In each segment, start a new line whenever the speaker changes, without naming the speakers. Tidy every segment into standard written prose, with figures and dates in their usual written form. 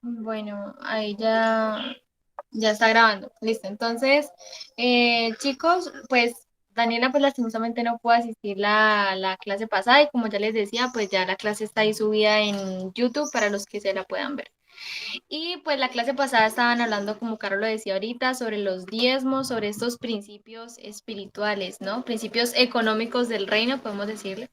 Bueno, ahí ya está grabando. Listo. Entonces, chicos, pues Daniela pues lastimosamente no pudo asistir la clase pasada y como ya les decía, pues ya la clase está ahí subida en YouTube para los que se la puedan ver. Y pues la clase pasada estaban hablando, como Carlos lo decía ahorita, sobre los diezmos, sobre estos principios espirituales, ¿no? Principios económicos del reino, podemos decirle.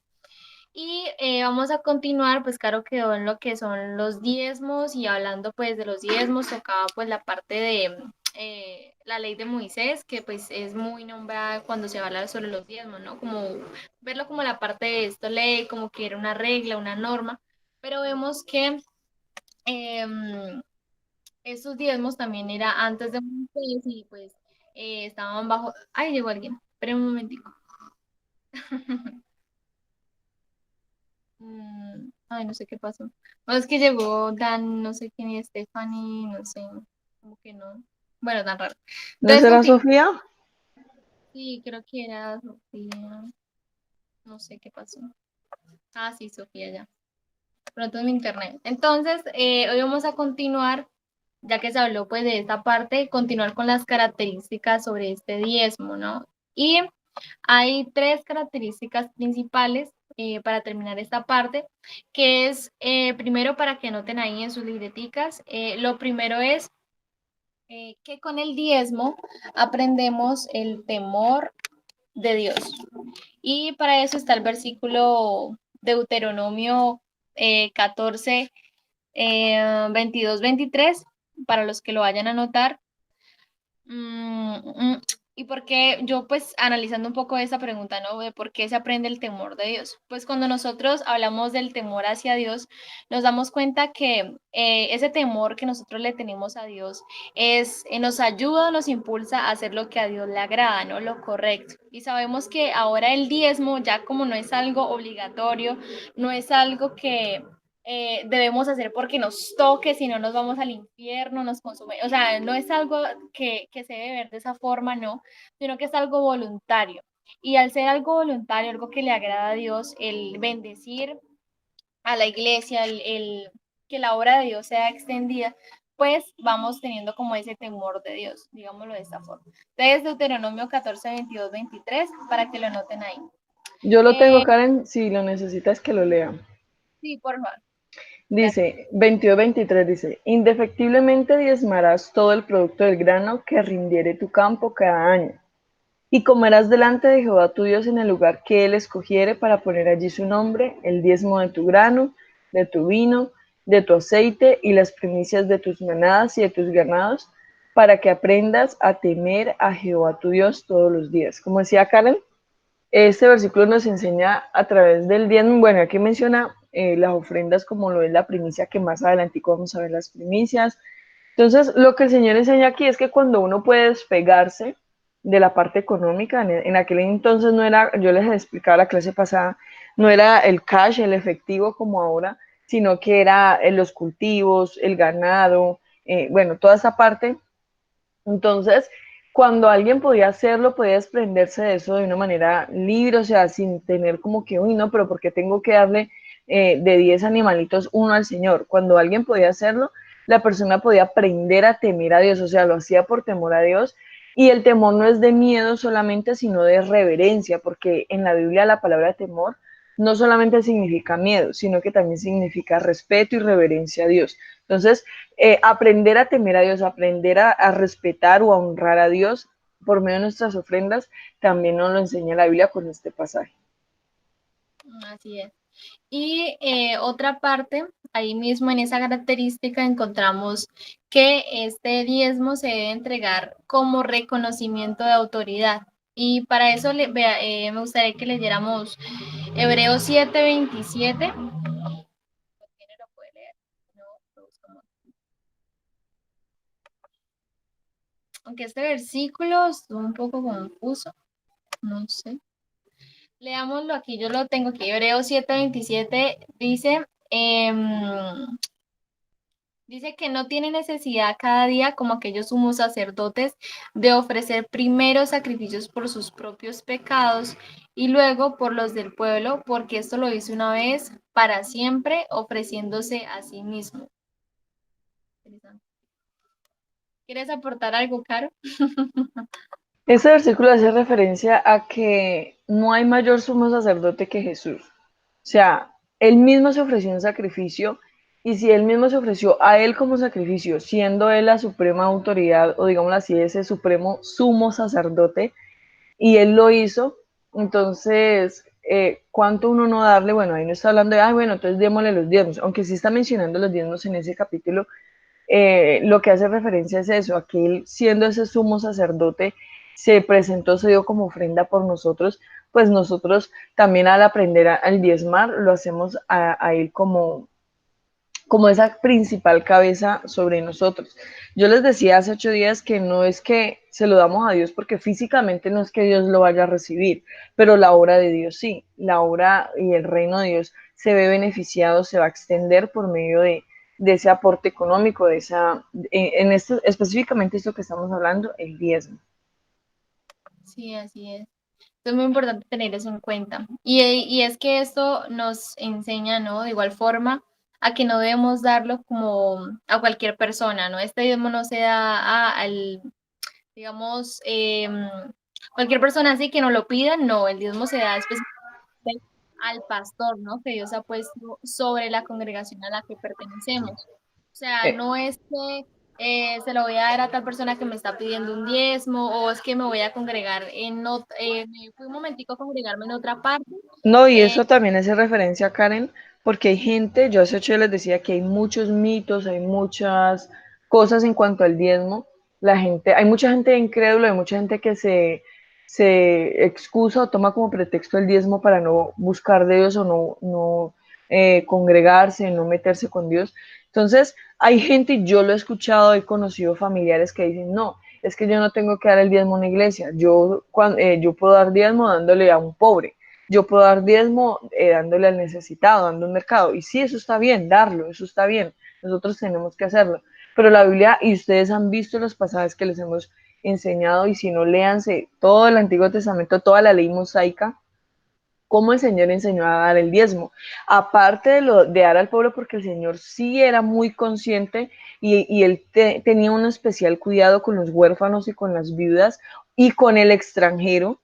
Y vamos a continuar, pues claro, quedó en lo que son los diezmos y hablando pues de los diezmos tocaba pues la parte de la ley de Moisés, que pues es muy nombrada cuando se habla sobre los diezmos, ¿no? Como verlo como la parte de esta ley, como que era una regla, una norma, pero vemos que estos diezmos también era antes de Moisés y pues estaban bajo... Ay, llegó alguien, espera un momentico. Ay, no sé qué pasó. No, es que llegó Dan, no sé quién, y Stephanie, no sé, como que no. Bueno, tan raro.
¿No
Entonces,
será
continúo.
Sofía?
Sí, creo que era Sofía, no sé qué pasó. Ah, sí, Sofía ya. Pronto en mi internet. Entonces, hoy vamos a continuar, ya que se habló pues de esta parte, continuar con las características sobre este diezmo, ¿no? Y hay tres características principales para terminar esta parte, que es, primero, para que anoten ahí en sus libreticas, lo primero es que con el diezmo aprendemos el temor de Dios. Y para eso está el versículo Deuteronomio 14, 22, 23, para los que lo vayan a anotar. Y porque yo pues analizando un poco esa pregunta, ¿no? De por qué se aprende el temor de Dios. Pues cuando nosotros hablamos del temor hacia Dios, nos damos cuenta que ese temor que nosotros le tenemos a Dios nos ayuda, nos impulsa a hacer lo que a Dios le agrada, ¿no? Lo correcto. Y sabemos que ahora el diezmo ya como no es algo obligatorio, no es algo que debemos hacer porque nos toque, si no nos vamos al infierno, nos consume, o sea, no es algo que se debe ver de esa forma, no, sino que es algo voluntario. Y al ser algo voluntario, algo que le agrada a Dios, el bendecir a la iglesia, que la obra de Dios sea extendida, pues vamos teniendo como ese temor de Dios, digámoslo de esta forma. Entonces, Deuteronomio 14, 22, 23, para que lo anoten ahí.
Yo lo tengo,
Eh,
Karen, si lo necesitas que lo lea.
sí, por favor, gracias.
Dice 22-23, dice, indefectiblemente diezmarás todo el producto del grano que rindiere tu campo cada año, y comerás delante de Jehová tu Dios en el lugar que él escogiere para poner allí su nombre, el diezmo de tu grano, de tu vino, de tu aceite y las primicias de tus manadas y de tus ganados, para que aprendas a temer a Jehová tu Dios todos los días. Como decía Karen, este versículo nos enseña a través del diezmo, bueno, aquí menciona las ofrendas como lo es la primicia, que más adelante vamos a ver las primicias. Entonces, lo que el Señor enseña aquí es que cuando uno puede despegarse de la parte económica, en aquel entonces no era, yo les explicaba la clase pasada, no era el cash, el efectivo como ahora, sino que era los cultivos, el ganado, bueno, toda esa parte. Entonces, cuando alguien podía hacerlo, podía desprenderse de eso de una manera libre, o sea, sin tener como que, uy, no, pero ¿por qué tengo que darle de 10 animalitos uno al Señor? Cuando alguien podía hacerlo, la persona podía aprender a temer a Dios, o sea, lo hacía por temor a Dios. Y el temor no es de miedo solamente, sino de reverencia, porque en la Biblia la palabra temor no solamente significa miedo, sino que también significa respeto y reverencia a Dios. Entonces, aprender a temer a Dios, aprender a respetar o a honrar a Dios por medio de nuestras ofrendas, también nos lo enseña la Biblia con este pasaje.
Así es. Y otra parte, ahí mismo en esa característica encontramos que este diezmo se debe entregar como reconocimiento de autoridad. Y para eso me gustaría que leyéramos Hebreos 7:27. Aunque este versículo es un poco confuso, no sé. Leámoslo aquí, yo lo tengo aquí. Hebreos 7:27 dice, Dice que no tiene necesidad cada día, como aquellos sumos sacerdotes, de ofrecer primero sacrificios por sus propios pecados y luego por los del pueblo, porque esto lo hizo una vez para siempre, ofreciéndose a sí mismo. Interesante. ¿Quieres aportar algo, Caro?
Este versículo hace referencia a que no hay mayor sumo sacerdote que Jesús. O sea, él mismo se ofreció en sacrificio y si él mismo se ofreció a él como sacrificio, siendo él la suprema autoridad o digámoslo así, ese supremo sumo sacerdote, y él lo hizo, entonces, ¿cuánto uno no darle? Bueno, ahí no está hablando de, ah, bueno, entonces démosle los diezmos, aunque sí está mencionando los diezmos en ese capítulo, lo que hace referencia es eso, a que él, siendo ese sumo sacerdote, se presentó, se dio como ofrenda por nosotros, pues nosotros también al aprender al diezmar, lo hacemos a él como esa principal cabeza sobre nosotros. Yo les decía hace 8 días que no es que se lo damos a Dios porque físicamente no es que Dios lo vaya a recibir, pero la obra de Dios sí, la obra y el reino de Dios se ve beneficiado, se va a extender por medio de ese aporte económico, de esa, en esto, específicamente esto que estamos hablando, el diezmo.
Sí, así es. Es muy importante tener eso en cuenta. Y es que esto nos enseña, ¿no? De igual forma, a que no debemos darlo como a cualquier persona, ¿no? Este diezmo no se da al, digamos, cualquier persona así que no lo pida, no, el diezmo se da específicamente al pastor, ¿no? Que Dios ha puesto sobre la congregación a la que pertenecemos. O sea,
Eh,
no es que se lo voy a dar a tal persona que me está pidiendo un diezmo o es que me voy a congregar me fui un momentico a congregarme en otra parte.
No, y
eh,
eso también hace referencia, Karen, porque hay gente, yo hace 8 les decía que hay muchos mitos, hay muchas cosas en cuanto al diezmo. La gente, hay mucha gente incrédula, hay mucha gente que se excusa o toma como pretexto el diezmo para no buscar de Dios o no congregarse, no meterse con Dios. Entonces, hay gente, y yo lo he escuchado, he conocido familiares que dicen, no, es que yo no tengo que dar el diezmo a una iglesia, yo puedo dar diezmo dándole a un pobre, yo puedo dar diezmo dándole al necesitado, dando un mercado. Y sí, eso está bien, darlo, eso está bien. Nosotros tenemos que hacerlo. Pero la Biblia, y ustedes han visto los pasajes que les hemos enseñado, y si no, léanse todo el Antiguo Testamento, toda la ley mosaica, cómo el Señor enseñó a dar el diezmo. Aparte de dar al pueblo, porque el Señor sí era muy consciente y él tenía un especial cuidado con los huérfanos y con las viudas y con el extranjero.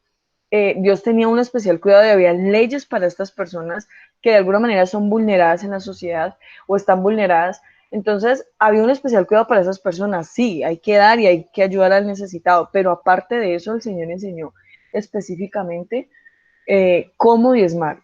Dios tenía un especial cuidado y había leyes para estas personas que de alguna manera son vulneradas en la sociedad o están vulneradas. Entonces, había un especial cuidado para esas personas. Sí, hay que dar y hay que ayudar al necesitado, pero aparte de eso, el Señor enseñó específicamente cómo diezmar,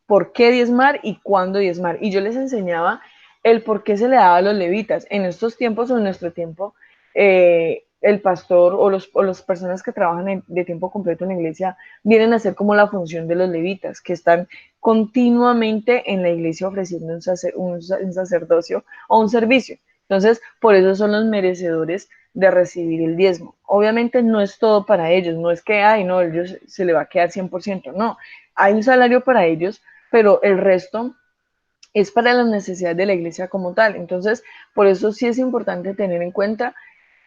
por qué diezmar y cuándo diezmar. Y yo les enseñaba el por qué se le daba a los levitas. En estos tiempos o en nuestro tiempo, el pastor o las personas que trabajan de tiempo completo en la iglesia vienen a hacer como la función de los levitas, que están continuamente en la iglesia ofreciendo un sacerdocio o un servicio. Entonces, por eso son los merecedores de recibir el diezmo. Obviamente no es todo para ellos, no es que, ay, no, ellos se le va a quedar 100%, no. Hay un salario para ellos, pero el resto es para las necesidades de la iglesia como tal. Entonces, por eso sí es importante tener en cuenta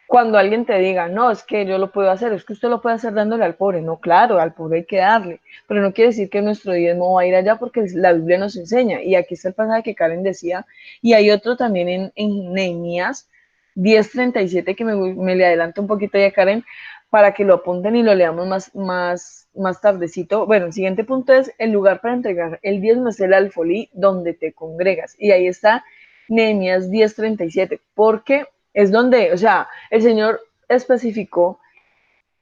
cuando alguien te diga, no, es que yo lo puedo hacer, es que usted lo puede hacer dándole al pobre. No, claro, al pobre hay que darle, pero no quiere decir que nuestro diezmo va a ir allá porque la Biblia nos enseña. Y aquí está el pasaje que Karen decía, y hay otro también en Nehemías 10:37 que me le adelanto un poquito ya, Karen, para que lo apunten y lo leamos más tardecito. Bueno, el siguiente punto es el lugar para entregar el diezmo es el alfolí donde te congregas. Y ahí está Nehemías 10:37, porque es donde, o sea, el Señor especificó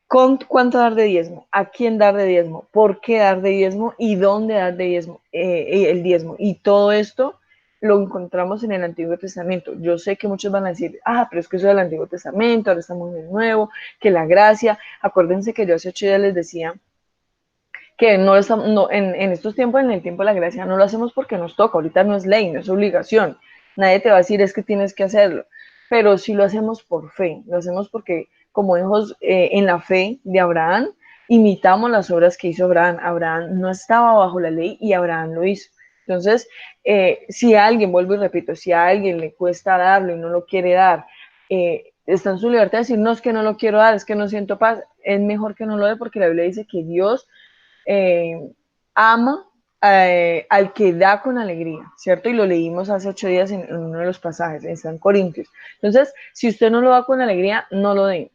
con cuánto dar de diezmo, a quién dar de diezmo, por qué dar de diezmo y dónde dar de diezmo, el diezmo. Y todo esto lo encontramos en el Antiguo Testamento. Yo sé que muchos van a decir, ah, pero es que eso es el Antiguo Testamento, ahora estamos en el Nuevo, que la gracia. Acuérdense que yo hace 8 días les decía que no, estamos, no en estos tiempos, en el tiempo de la gracia, no lo hacemos porque nos toca, ahorita no es ley, no es obligación, nadie te va a decir es que tienes que hacerlo, pero sí lo hacemos por fe, lo hacemos porque como hijos en la fe de Abraham, imitamos las obras que hizo Abraham. Abraham no estaba bajo la ley y Abraham lo hizo. Entonces, si a alguien, vuelvo y repito, si a alguien le cuesta darlo y no lo quiere dar, está en su libertad de decir, no es que no lo quiero dar, es que no siento paz, es mejor que no lo dé porque la Biblia dice que Dios eh, ama al que da con alegría, ¿cierto? Y lo leímos hace 8 días en uno de los pasajes, en San Corintios. Entonces, si usted no lo da con alegría, no lo dé.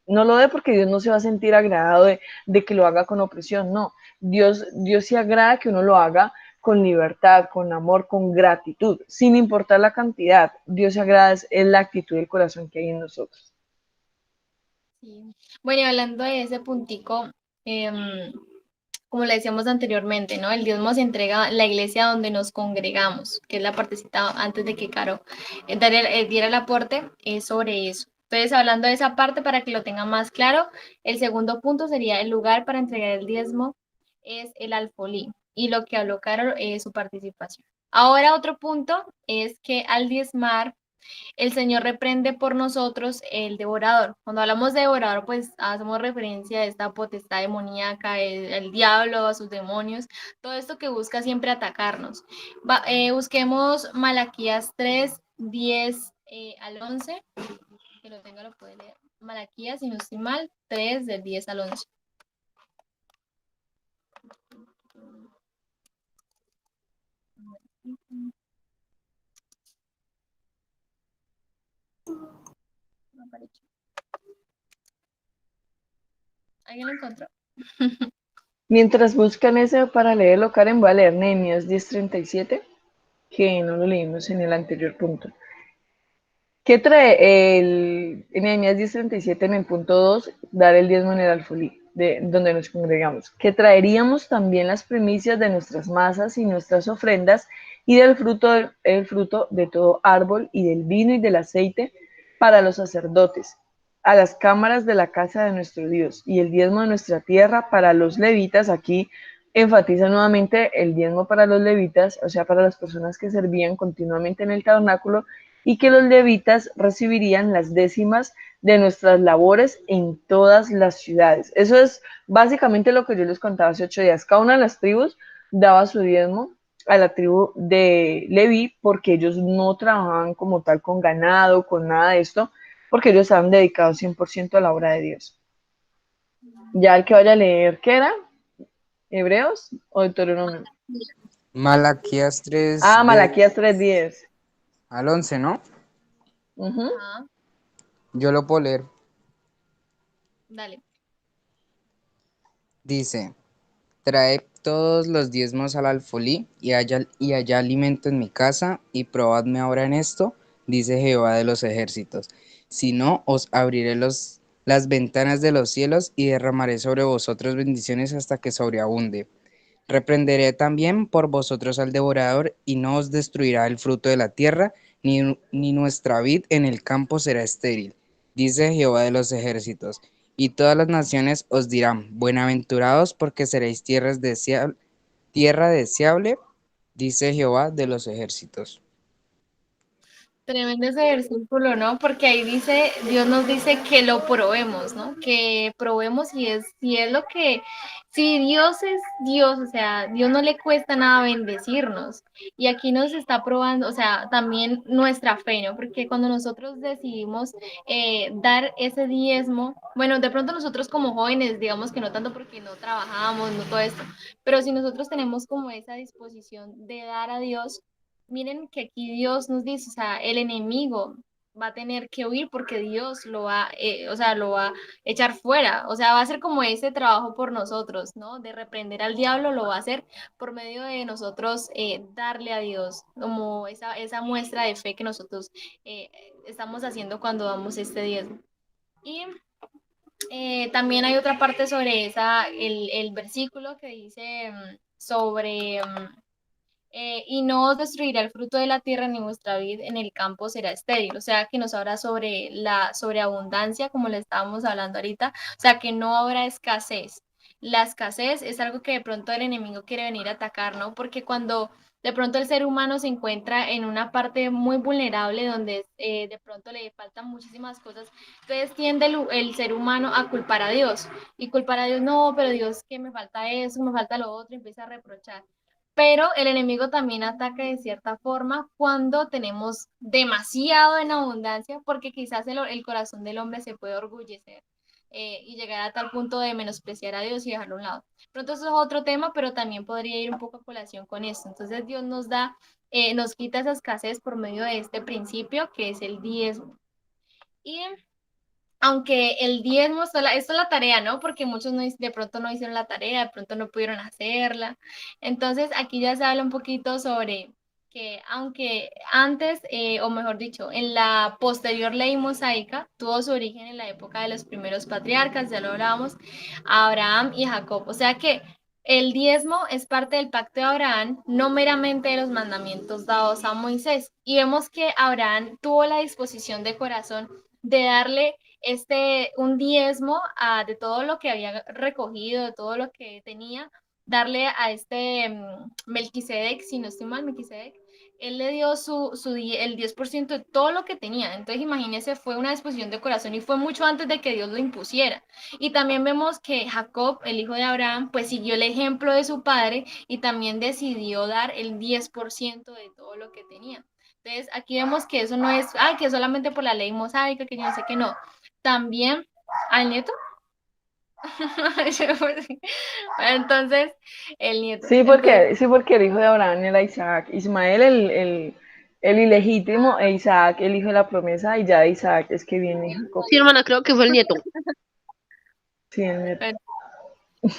No lo dé porque Dios no se va a sentir agradado de que lo haga con opresión, no. Dios se agrada que uno lo haga con libertad, con amor, con gratitud, sin importar la cantidad. Dios se agrada es la actitud del corazón que hay en nosotros.
Sí. Bueno, y hablando de ese puntico, como le decíamos anteriormente, ¿no? El diezmo se entrega en la iglesia donde nos congregamos, que es la partecita antes de que Caro diera el aporte, es sobre eso. Entonces, hablando de esa parte para que lo tengan más claro, el segundo punto sería el lugar para entregar el diezmo es el alfolí y lo que habló Caro es su participación. Ahora otro punto es que al diezmar el Señor reprende por nosotros el devorador. Cuando hablamos de devorador, pues hacemos referencia a esta potestad demoníaca, el diablo, a sus demonios, todo esto que busca siempre atacarnos. Busquemos Malaquías 3, 10 al 11, que lo tenga lo puede leer. Malaquías, si no estoy mal, 3 del 10 al 11. ¿Alguien lo encontró?
Mientras buscan ese para leerlo, Karen, voy a leer Nehemías 10:37, que no lo leímos en el anterior punto. ¿Qué trae en Nehemías 10:37 en el punto 2, dar el diezmo en el alfolí, donde nos congregamos? Que traeríamos también las primicias de nuestras masas y nuestras ofrendas y del fruto, el fruto de todo árbol y del vino y del aceite para los sacerdotes, a las cámaras de la casa de nuestro Dios y el diezmo de nuestra tierra para los levitas. Aquí enfatiza nuevamente el diezmo para los levitas, o sea, para las personas que servían continuamente en el tabernáculo, y que los levitas recibirían las décimas de nuestras labores en todas las ciudades. Eso es básicamente lo que yo les contaba hace 8 días. Cada una de las tribus daba su diezmo a la tribu de Leví porque ellos no trabajaban como tal con ganado, con nada de esto, porque ellos estaban dedicados 100% a la obra de Dios. Ya el que vaya a leer, ¿qué era? ¿Hebreos o Deuteronomio?
Malaquías 3
Ah,
del
Malaquías 3:10.
al 11, ¿no?
Ajá,
Yo lo puedo leer.
dale.
Dice, traed todos los diezmos al alfolí y haya alimento en mi casa, y probadme ahora en esto, dice Jehová de los ejércitos. Si no, os abriré las ventanas de los cielos y derramaré sobre vosotros bendiciones hasta que sobreabunde. Reprenderé también por vosotros al devorador, y no os destruirá el fruto de la tierra, ni nuestra vid en el campo será estéril, dice Jehová de los ejércitos. Y todas las naciones os dirán, buenaventurados, porque seréis tierra deseable, dice Jehová de los ejércitos.
Tremendo ese versículo, ¿no? Porque ahí dice, Dios nos dice que lo probemos, ¿no? Que probemos si es lo que, si Dios es Dios, o sea, Dios no le cuesta nada bendecirnos. Y aquí nos está probando, o sea, también nuestra fe, ¿no? Porque cuando nosotros decidimos dar ese diezmo, bueno, de pronto nosotros como jóvenes, digamos que no tanto porque no trabajamos, no todo esto, pero si nosotros tenemos como esa disposición de dar a Dios, miren que aquí Dios nos dice, o sea, el enemigo va a tener que huir porque Dios lo va, o sea, lo va a echar fuera, o sea, va a hacer como ese trabajo por nosotros, ¿no? De reprender al diablo, lo va a hacer por medio de nosotros darle a Dios, como esa muestra de fe que nosotros eh, estamos haciendo cuando damos este diezmo. Y también hay otra parte sobre el versículo que dice sobre y no os destruirá el fruto de la tierra ni vuestra vid en el campo será estéril. O sea, que nos habla sobre la sobreabundancia, como le estábamos hablando ahorita, o sea, que no habrá escasez. La escasez es algo que de pronto el enemigo quiere venir a atacar, ¿no? Porque cuando de pronto el ser humano se encuentra en una parte muy vulnerable donde de pronto le faltan muchísimas cosas, entonces tiende el ser humano a culpar a Dios y culpar a Dios, no, pero Dios, que me falta eso, me falta lo otro, y empieza a reprochar. pero el enemigo también ataca de cierta forma cuando tenemos demasiado en abundancia, porque quizás el corazón del hombre se puede orgullecer y llegar a tal punto de menospreciar a Dios y dejarlo a un lado. Pronto eso es otro tema, pero también podría ir un poco a colación con esto. Entonces Dios nos da, nos quita esa escasez por medio de este principio que es el diezmo. Y aunque el diezmo, esto es la tarea, ¿no? Porque muchos no, de pronto no hicieron la tarea, de pronto no pudieron hacerla. Entonces, aquí ya se habla un poquito sobre que aunque antes, o mejor dicho, en la posterior ley mosaica, tuvo su origen en la época de los primeros patriarcas, ya lo hablábamos, Abraham y Jacob. O sea que el diezmo es parte del pacto de Abraham, no meramente de los mandamientos dados a Moisés. Y vemos que Abraham tuvo la disposición de corazón de darle un diezmo de todo lo que había recogido, de todo lo que tenía, darle a Melquisedec, si no estoy mal, Melquisedec, él le dio el 10% de todo lo que tenía. Entonces, imagínese, fue una disposición de corazón y fue mucho antes de que Dios lo impusiera. Y también vemos que Jacob, el hijo de Abraham, pues siguió el ejemplo de su padre y también decidió dar el 10% de todo lo que tenía. Entonces, aquí vemos que eso no es, ay, que solamente por la ley mosaica, que yo no sé qué no. También al nieto. Entonces, el nieto. Entonces,
Sí, porque el hijo de Abraham era Isaac, Ismael el ilegítimo e Isaac el hijo de la promesa y ya de Isaac es que viene Jacob.
Sí, hermana, creo que fue el nieto.
Sí, el nieto.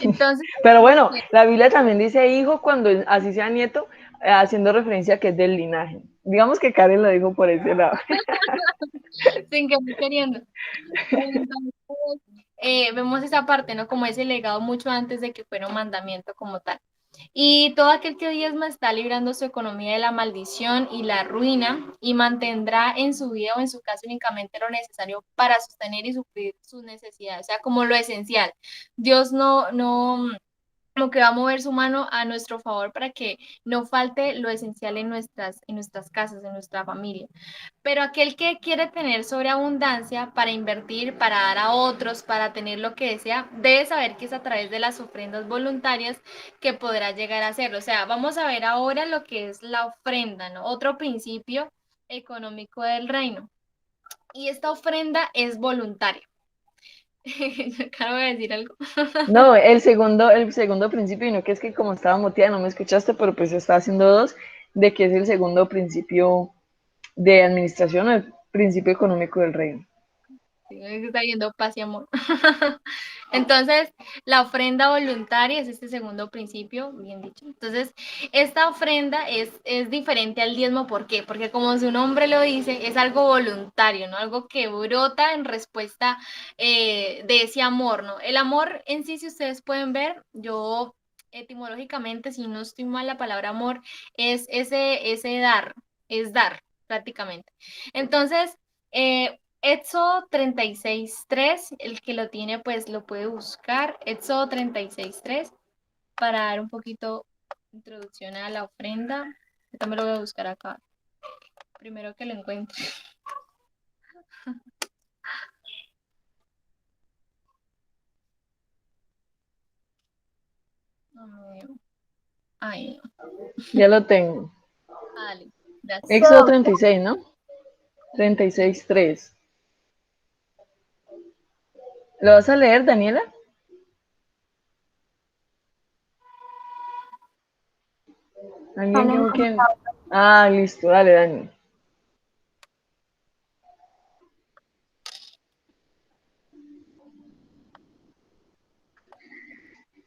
entonces,
Pero bueno, la Biblia también dice hijo cuando así sea nieto, haciendo referencia a que es del linaje. Digamos que Karen lo dijo por ese lado.
sin que me queriendo. Entonces, vemos esa parte, ¿no? Como ese legado mucho antes de que fuera un mandamiento como tal. Y todo aquel que diezma está librando su economía de la maldición y la ruina y mantendrá en su vida o en su casa únicamente lo necesario para sostener y suplir sus necesidades, o sea, como lo esencial. Dios no, como que va a mover su mano a nuestro favor para que no falte lo esencial en nuestras casas, en nuestra familia. Pero aquel que quiere tener sobreabundancia para invertir, para dar a otros, para tener lo que desea, debe saber que es a través de las ofrendas voluntarias que podrá llegar a hacerlo. O sea, vamos a ver ahora lo que es la ofrenda, ¿no? Otro principio económico del reino. Y esta ofrenda es voluntaria. Yo acabo de decir algo.
No, el segundo principio, y no que es que como estaba motivada no me escuchaste, pero pues está haciendo dos, de que es el segundo principio de administración o el principio económico del reino.
Sí, está viendo paz y amor. Entonces, la ofrenda voluntaria es este segundo principio, bien dicho. Entonces, esta ofrenda es diferente al diezmo, ¿por qué? Porque como su nombre lo dice, es algo voluntario, ¿no? Algo que brota en respuesta de ese amor, ¿no? El amor en sí, si ustedes pueden ver, yo etimológicamente, si no estoy mal, la palabra amor es ese dar, es dar prácticamente. Entonces, Éxodo 36:3, el que lo tiene pues lo puede buscar. Éxodo 36:3 para dar un poquito de introducción a la ofrenda. Yo también lo voy a buscar acá, primero que lo encuentre. Ay, no.
Ya lo tengo.
Dale, gracias.
Éxodo 36, ¿no? 36:3. ¿Lo vas a leer, Daniela? ¿Alguien dijo que? Ah, listo, dale, Dani.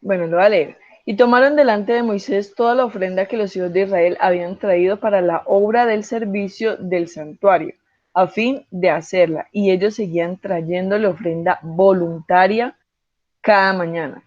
Bueno, lo voy a leer. Y tomaron delante de Moisés toda la ofrenda que los hijos de Israel habían traído para la obra del servicio del santuario, a fin de hacerla. Y ellos seguían trayéndole ofrenda voluntaria cada mañana.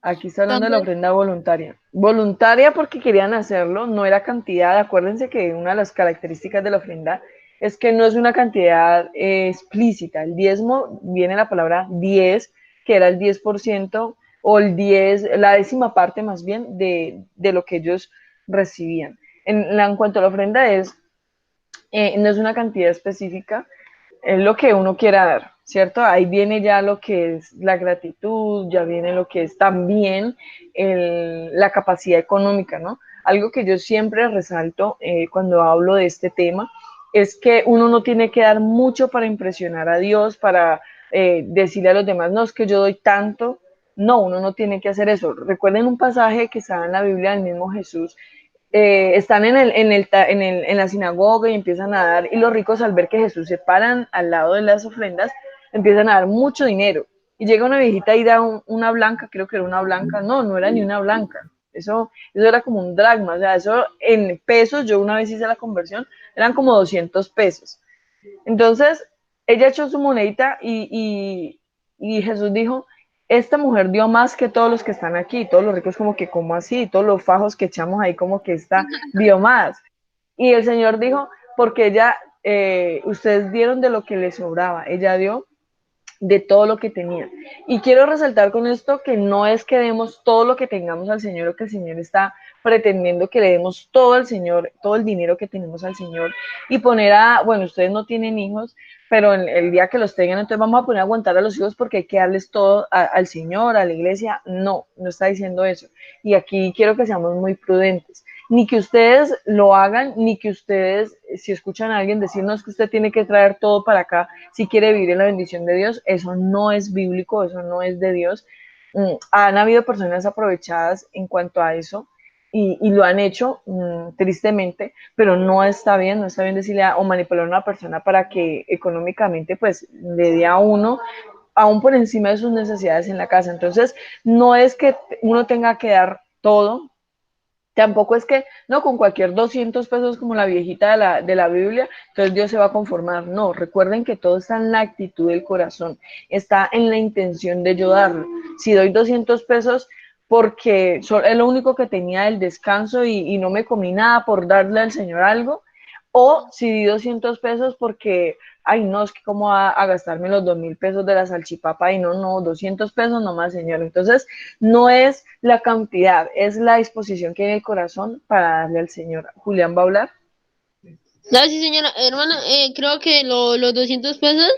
Aquí está hablando de la
Entonces,
ofrenda voluntaria. Voluntaria porque querían hacerlo, no era cantidad. Acuérdense que una de las características de la ofrenda es que no es una cantidad explícita. El diezmo viene la palabra 10, que era el 10%, o el 10, la décima parte más bien de lo que ellos recibían. En cuanto a la ofrenda no es una cantidad específica, es lo que uno quiera dar. ¿cierto? Ahí viene ya lo que es la gratitud, ya viene lo que es también la capacidad económica, ¿no? Algo que yo siempre resalto cuando hablo de este tema es que uno no tiene que dar mucho para impresionar a Dios, para decirle a los demás, no, es que yo doy tanto. No, uno no tiene que hacer eso. Recuerden un pasaje que está en la Biblia del mismo Jesús. Están en la sinagoga y empiezan a dar, y los ricos al ver que Jesús se paran al lado de las ofrendas, empiezan a dar mucho dinero. Y llega una viejita y da una blanca, creo que era una blanca, no, no era ni una blanca. Eso era como un dracma, o sea, eso en pesos, yo una vez hice la conversión, eran como 200 pesos. Entonces, ella echó su monedita y Jesús dijo, esta mujer dio más que todos los que están aquí, todos los ricos como que, ¿cómo así? Todos los fajos que echamos ahí como que esta dio más. Y el Señor dijo, porque ustedes dieron de lo que les sobraba, ella dio de todo lo que tenía. Y quiero resaltar con esto que no es que demos todo lo que tengamos al Señor o que el Señor está pretendiendo que le demos todo al Señor, todo el dinero que tenemos al Señor y poner bueno, ustedes no tienen hijos, pero el día que los tengan, entonces vamos a poner a aguantar a los hijos porque hay que darles todo al Señor, a la iglesia. No, no está diciendo eso. Y aquí quiero que seamos muy prudentes ni que ustedes lo hagan, ni que ustedes, si escuchan a alguien decirnos que usted tiene que traer todo para acá si quiere vivir en la bendición de Dios, eso no es bíblico, eso no es de Dios. Han habido personas aprovechadas en cuanto a eso y lo han hecho tristemente, pero no está bien, no está bien decirle o manipular a una persona para que económicamente pues le dé a uno aún por encima de sus necesidades en la casa. Entonces, no es que uno tenga que dar todo, tampoco es que, no, con cualquier 200 pesos como la viejita de la Biblia, entonces Dios se va a conformar. No, recuerden que todo está en la actitud del corazón, está en la intención de yo darlo. Si doy 200 pesos porque es lo único que tenía del descanso y no me comí nada por darle al Señor algo, o si di 200 pesos porque, ay, no, es que cómo a gastarme los 2.000 pesos de la salchipapa y no, no, 200 pesos nomás, Señor. Entonces, no es la cantidad, es la disposición que hay en el corazón para darle al Señor. Julián va a hablar.
No, sí, señora, hermana, creo que los 200 pesos,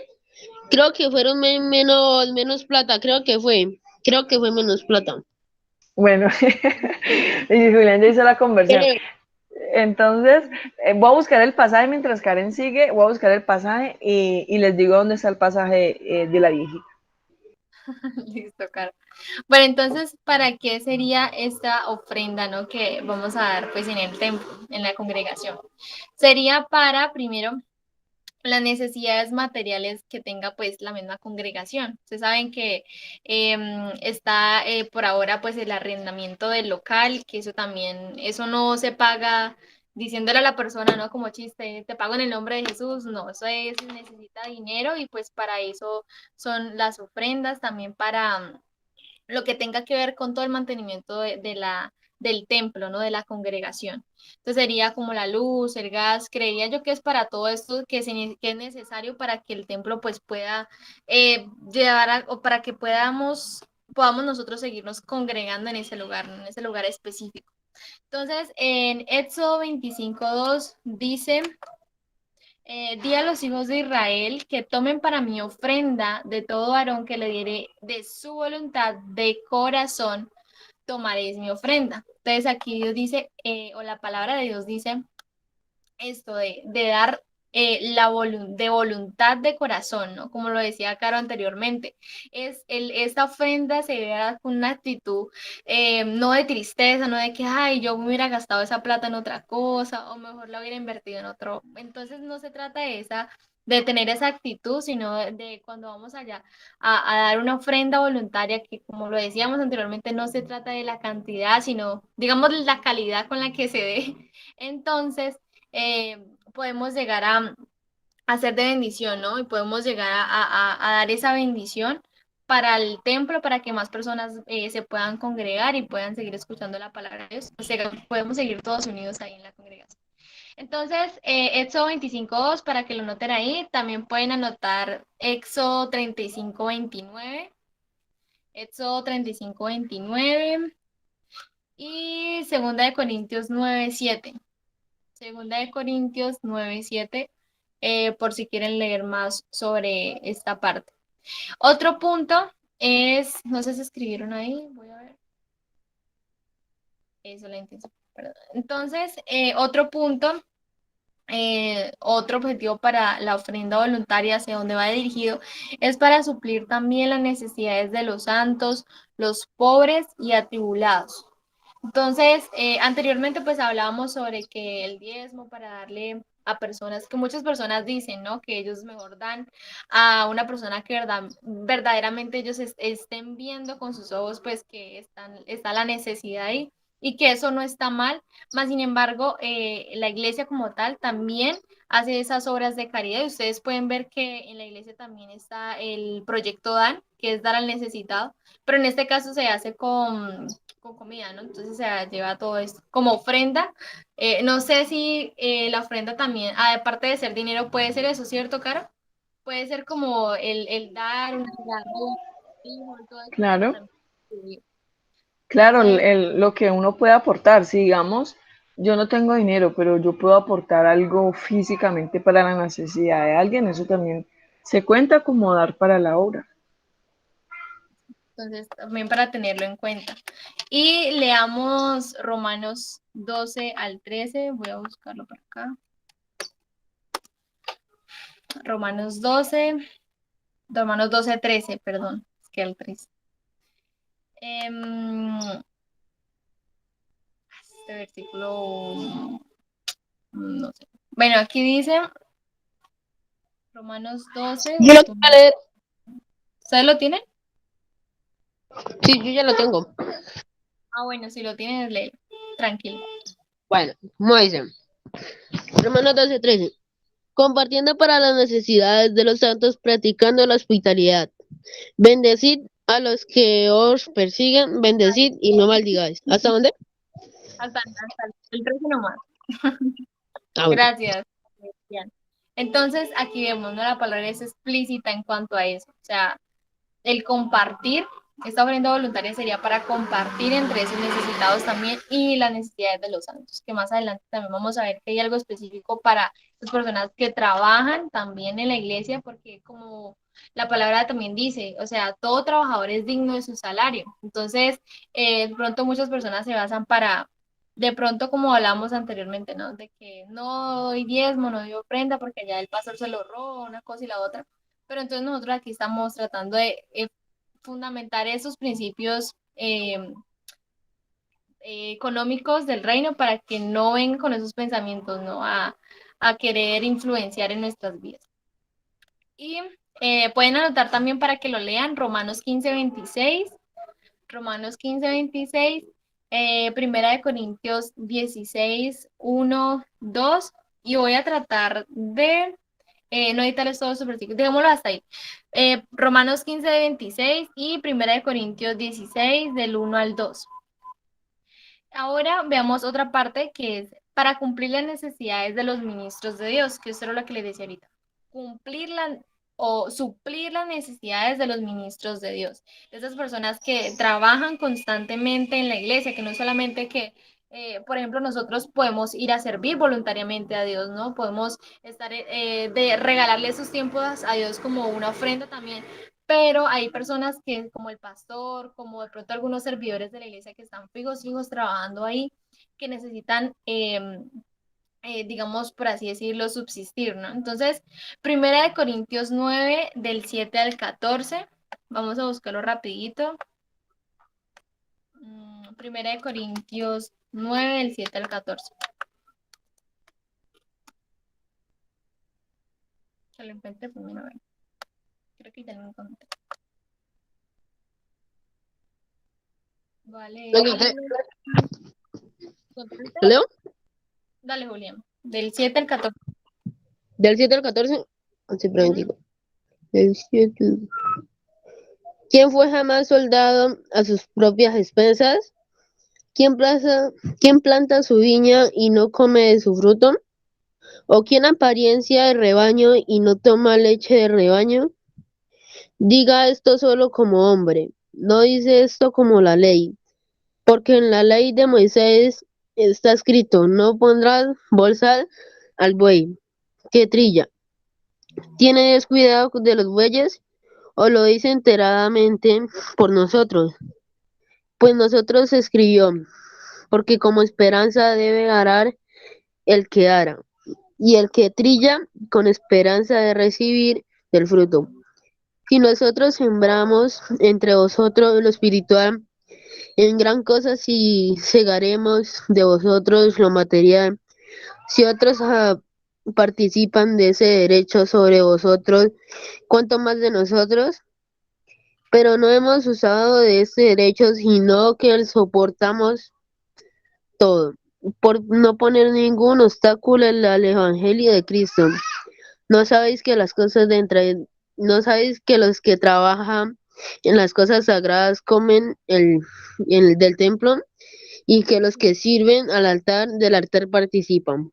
creo que fueron menos plata, creo que fue menos plata.
Bueno, y Julián ya hizo la conversión.
Eh,
Entonces, voy a buscar el pasaje mientras Karen sigue, voy a buscar el pasaje y les digo dónde está el pasaje de la viejita.
Listo, Caro. Bueno, entonces, ¿para qué sería esta ofrenda, no, que vamos a dar pues en el templo, en la congregación? Sería para, primero, las necesidades materiales que tenga pues la misma congregación. Ustedes saben que está por ahora pues el arrendamiento del local, que eso también, eso no se paga diciéndole a la persona, ¿no? Como chiste, te pago en el nombre de Jesús, no, eso es, necesita dinero y pues para eso son las ofrendas, también para lo que tenga que ver con todo el mantenimiento del templo, ¿no? De la congregación. Entonces sería como la luz, el gas, creería yo que es para todo esto que es necesario para que el templo pues pueda o para que podamos nosotros seguirnos congregando en ese lugar, ¿no? En ese lugar específico. Entonces, en Éxodo 25:2 dice, di a los hijos de Israel que tomen para mi ofrenda de todo varón que le diere de su voluntad de corazón, tomaréis mi ofrenda. Entonces aquí Dios dice, o la palabra de Dios dice esto de dar de voluntad de corazón, ¿no? Como lo decía Caro anteriormente, esta ofrenda se debe dar con una actitud no de tristeza, no de que, ay, yo me hubiera gastado esa plata en otra cosa o mejor la hubiera invertido en otro. Entonces no se trata de tener esa actitud, sino de cuando vamos allá a dar una ofrenda voluntaria que, como lo decíamos anteriormente, no se trata de la cantidad, sino, digamos, la calidad con la que se dé. Entonces, podemos llegar a ser de bendición, ¿no? Y podemos llegar a dar esa bendición para el templo, para que más personas se puedan congregar y puedan seguir escuchando la palabra de Dios. O sea, podemos seguir todos unidos ahí en la congregación. Entonces, Éxodo 25:2, para que lo noten ahí, también pueden anotar Éxodo 35:29, Éxodo 35:29 y Segunda de Corintios 9:7. Segunda de Corintios 9:7, por si quieren leer más sobre esta parte. Otro punto es, no sé si escribieron ahí, voy a ver. Eso, la intención. Perdón. Entonces, otro punto, otro objetivo para la ofrenda voluntaria, hacia donde va dirigido, es para suplir también las necesidades de los santos, los pobres y atribulados. Entonces, anteriormente pues hablábamos sobre que el diezmo para darle a personas, que muchas personas dicen, ¿no? Que ellos mejor dan a una persona que verdaderamente ellos estén viendo con sus ojos pues que está la necesidad ahí y que eso no está mal, más sin embargo, la iglesia como tal también hace esas obras de caridad y ustedes pueden ver que en la iglesia también está el proyecto DAN, que es dar al necesitado, pero en este caso se hace con comida, ¿no? Entonces se lleva todo esto como ofrenda. No sé si la ofrenda también, aparte de ser dinero, puede ser eso, ¿cierto, Caro? Puede ser como el dar, un regalo, todo esto, pero
Claro,
también.
claro,
Eh,
lo que uno puede aportar, si digamos, yo no tengo dinero, pero yo puedo aportar algo físicamente para la necesidad de alguien, eso también se cuenta como dar para la obra.
entonces, también para tenerlo en cuenta. Y leamos Romanos 12 al 13. Voy a buscarlo por acá. Romanos 12, Romanos 12 13, perdón, es que el 13. Este versículo, no sé. Bueno, aquí dice Romanos 12.
Yo lo quiero leer.
¿Ustedes lo tienen?
Sí, yo ya lo tengo.
Ah, bueno, si lo tienen, lee. Tranquilo.
Bueno, como dice, Romanos 12:13. Compartiendo para las necesidades de los santos, practicando la hospitalidad. Bendecid a los que os persiguen, bendecid y no maldigáis. ¿Hasta dónde?
Hasta el 13 nomás.
Ah, bueno.
Gracias, Cristian. Entonces, aquí vemos, ¿no? La palabra es explícita en cuanto a eso. O sea, el compartir, esta ofrenda voluntaria sería para compartir entre esos necesitados también y las necesidades de los santos, que más adelante también vamos a ver que hay algo específico para las personas que trabajan también en la iglesia, porque como la palabra también dice, o sea, todo trabajador es digno de su salario. Entonces, de pronto muchas personas se basan para, de pronto como hablamos anteriormente, ¿no? De que no doy diezmo, no doy ofrenda porque ya el pastor se lo roba, una cosa y la otra. Pero entonces nosotros aquí estamos tratando de fundamentar esos principios económicos del reino para que no vengan con esos pensamientos, ¿no? A querer influenciar en nuestras vidas. Y pueden anotar también para que lo lean Romanos 15:26, Primera de Corintios 16:1-2 y voy a tratar de no editarles todos sus versículos, digámoslo hasta ahí. Romanos 15:26 y Primera de Corintios 16 del 1 al 2. Ahora veamos otra parte que es para cumplir las necesidades de los ministros de Dios, que eso era lo que le decía ahorita. Cumplir o suplir las necesidades de los ministros de Dios. Esas personas que trabajan constantemente en la iglesia, que no solamente que, por ejemplo, nosotros podemos ir a servir voluntariamente a Dios, ¿no? Podemos estar de regalarle esos tiempos a Dios como una ofrenda también, pero hay personas que, como el pastor, como de pronto algunos servidores de la iglesia que están fijos trabajando ahí, que necesitan, digamos, por así decirlo, subsistir, ¿no? Entonces, Primera de Corintios 9, del 7 al 14, vamos a buscarlo rapidito. Primera de Corintios 9, del 7 al 14. Que lo encuentre primero, a ver. Creo que ya lo encontré. Vale.
Venga, ¿lo leo?
Dale, Julián. Del 7 al 14.
Del 7 al 14. Siempre
Ujú.
bendigo. Del 7. ¿Quién fue jamás soldado a sus propias expensas? ¿Quién planta su viña y no come de su fruto? ¿O quién apariencia el rebaño y no toma leche de rebaño? Diga esto solo como hombre, no dice esto como la ley, porque en la ley de Moisés está escrito, no pondrás bolsa al buey que trilla. Tiene descuidado de los bueyes, ¿O lo dice enteradamente por nosotros? Pues nosotros escribió, porque como esperanza debe arar el que ara, y el que trilla con esperanza de recibir del fruto. Si nosotros sembramos entre vosotros lo espiritual, en gran cosa si segaremos de vosotros lo material. Si otros participan de ese derecho sobre vosotros, ¿cuánto más de nosotros? Pero no hemos usado de este derecho, sino que el soportamos todo, por no poner ningún obstáculo al Evangelio de Cristo. ¿No sabéis que las cosas de entre, no sabéis que los que trabajan en las cosas sagradas comen el del templo y que los que sirven al altar del altar participan?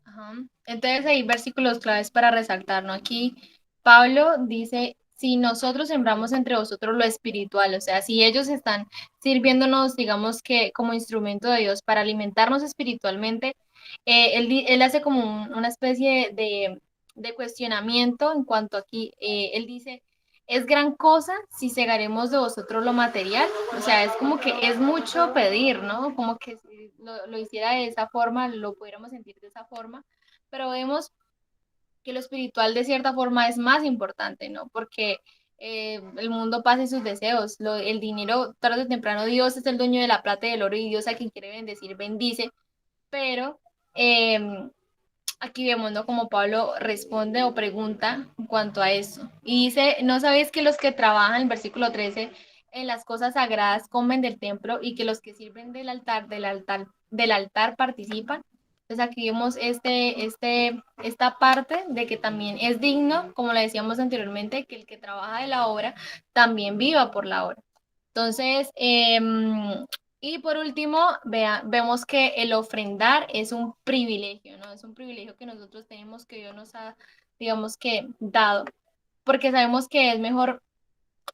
Ajá. Entonces hay versículos claves para resaltar, ¿no? Aquí Pablo dice, si nosotros sembramos entre vosotros lo espiritual, o sea, si ellos están sirviéndonos, digamos que como instrumento de Dios para alimentarnos espiritualmente, él hace como una especie de cuestionamiento en cuanto aquí, él dice, es gran cosa si segaremos de vosotros lo material, o sea, es como que es mucho pedir, ¿no? Como que si lo hiciera de esa forma, lo pudiéramos sentir de esa forma, pero vemos que lo espiritual de cierta forma es más importante, ¿no? Porque el mundo pasa y sus deseos, el dinero, tarde o temprano, Dios es el dueño de la plata y del oro y Dios a quien quiere bendecir, bendice, pero eh, aquí vemos, ¿no? Como Pablo responde o pregunta en cuanto a eso. Y dice, ¿no sabéis que los que trabajan, el versículo 13, en las cosas sagradas comen del templo y que los que sirven del altar participan? Entonces aquí vemos esta parte de que también es digno, como le decíamos anteriormente, que el que trabaja de la obra también viva por la obra. Entonces, y por último, vemos que el ofrendar es un privilegio, ¿no? Es un privilegio que nosotros tenemos, que Dios nos ha, digamos que, dado, porque sabemos que es mejor,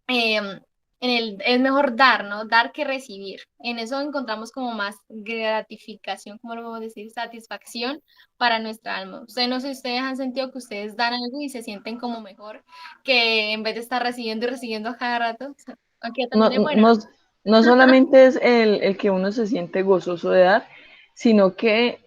es mejor dar, ¿no? Dar que recibir. En eso encontramos como más gratificación, ¿cómo lo podemos decir? Satisfacción para nuestra alma. Ustedes no sé si ustedes han sentido que ustedes dan algo y se sienten como mejor que en vez de estar recibiendo y recibiendo a cada rato. Aunque
No,
también es bueno,
no,
¿no?
no solamente es el que uno se siente gozoso de dar, sino que,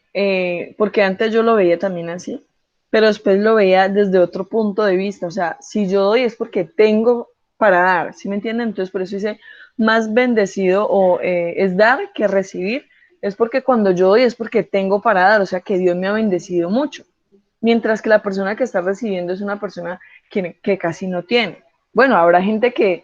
porque antes yo lo veía también así, pero después lo veía desde otro punto de vista, o sea, si yo doy es porque tengo para dar, ¿sí me entienden? Entonces por eso dice, más bendecido o es dar que recibir, es porque cuando yo doy es porque tengo para dar, o sea, que Dios me ha bendecido mucho, mientras que la persona que está recibiendo es una persona que casi no tiene. Bueno, habrá gente que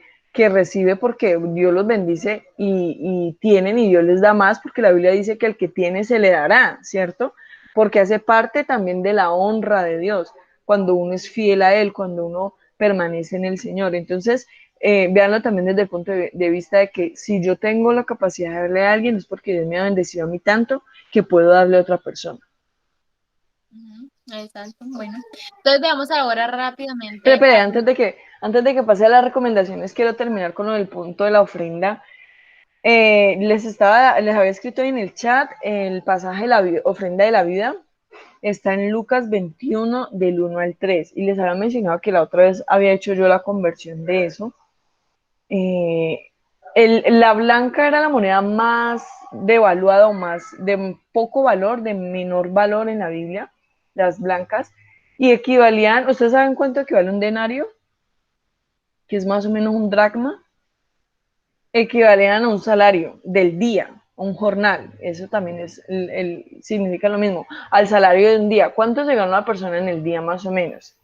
recibe porque Dios los bendice y tienen y Dios les da más porque la Biblia dice que el que tiene se le dará, ¿cierto? Porque hace parte también de la honra de Dios, cuando uno es fiel a Él, cuando uno permanece en el Señor. Entonces, véanlo también desde el punto de vista de que si yo tengo la capacidad de darle a alguien es porque Dios me ha bendecido a mí tanto que puedo darle a otra persona.
Ujú, exacto, bueno. Entonces veamos ahora
Pero,
rápidamente.
pero antes de que pase a las recomendaciones, quiero terminar con el punto de la ofrenda. Les había escrito en el chat el pasaje de la ofrenda de la vida. Está en Lucas 21 del 1 al 3. Y les había mencionado que la otra vez había hecho yo la conversión de eso. Eh, la blanca era la moneda más devaluada o más de poco valor, de menor valor en la Biblia, las blancas, y equivalían, ¿ustedes saben cuánto equivale un denario? Que es más o menos un dracma, equivalían a un salario del día, un jornal, eso también significa lo mismo, al salario de un día. ¿Cuánto se gana una persona en el día más o menos?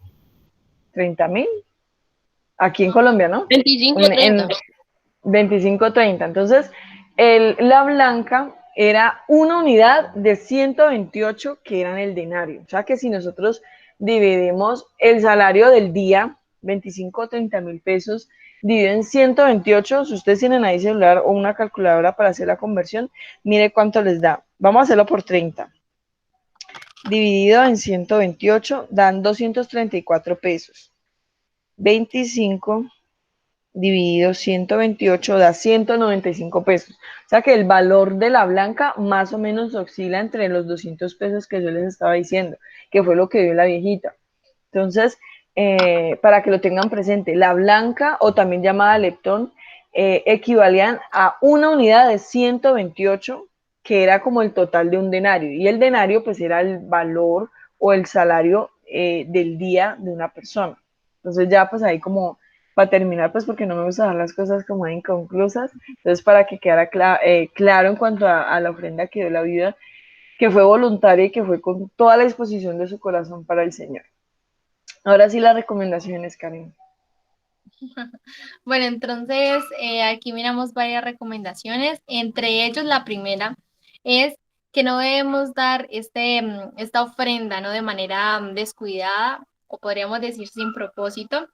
¿30.000? Aquí en Colombia, ¿no?
25,
En
30.
25-30. Entonces, la blanca era una unidad de 128 que eran el denario. O sea que si nosotros dividimos el salario del día, 25 o 30.000 pesos, dividido en 128, si ustedes tienen ahí celular o una calculadora para hacer la conversión, mire cuánto les da. Vamos a hacerlo por 30. Dividido en 128 dan 234 pesos. 25 dividido 128 da 195 pesos. O sea que el valor de la blanca más o menos oscila entre los 200 pesos que yo les estaba diciendo, que fue lo que dio la viejita. Entonces, para que lo tengan presente. La blanca, o también llamada leptón, equivalían a una unidad de 128, que era como el total de un denario. Y el denario, pues, era el valor o el salario del día de una persona. Entonces, ya, pues, ahí como para terminar, pues, porque no me gusta dejar las cosas como inconclusas. Entonces, para que quedara claro en cuanto a la ofrenda que dio la viuda, que fue voluntaria y que fue con toda la disposición de su corazón para el Señor. Ahora sí, las recomendaciones, Karen.
Bueno, entonces aquí miramos varias recomendaciones. Entre ellos, la primera es que no debemos dar esta ofrenda, ¿no? De manera descuidada o podríamos decir sin propósito.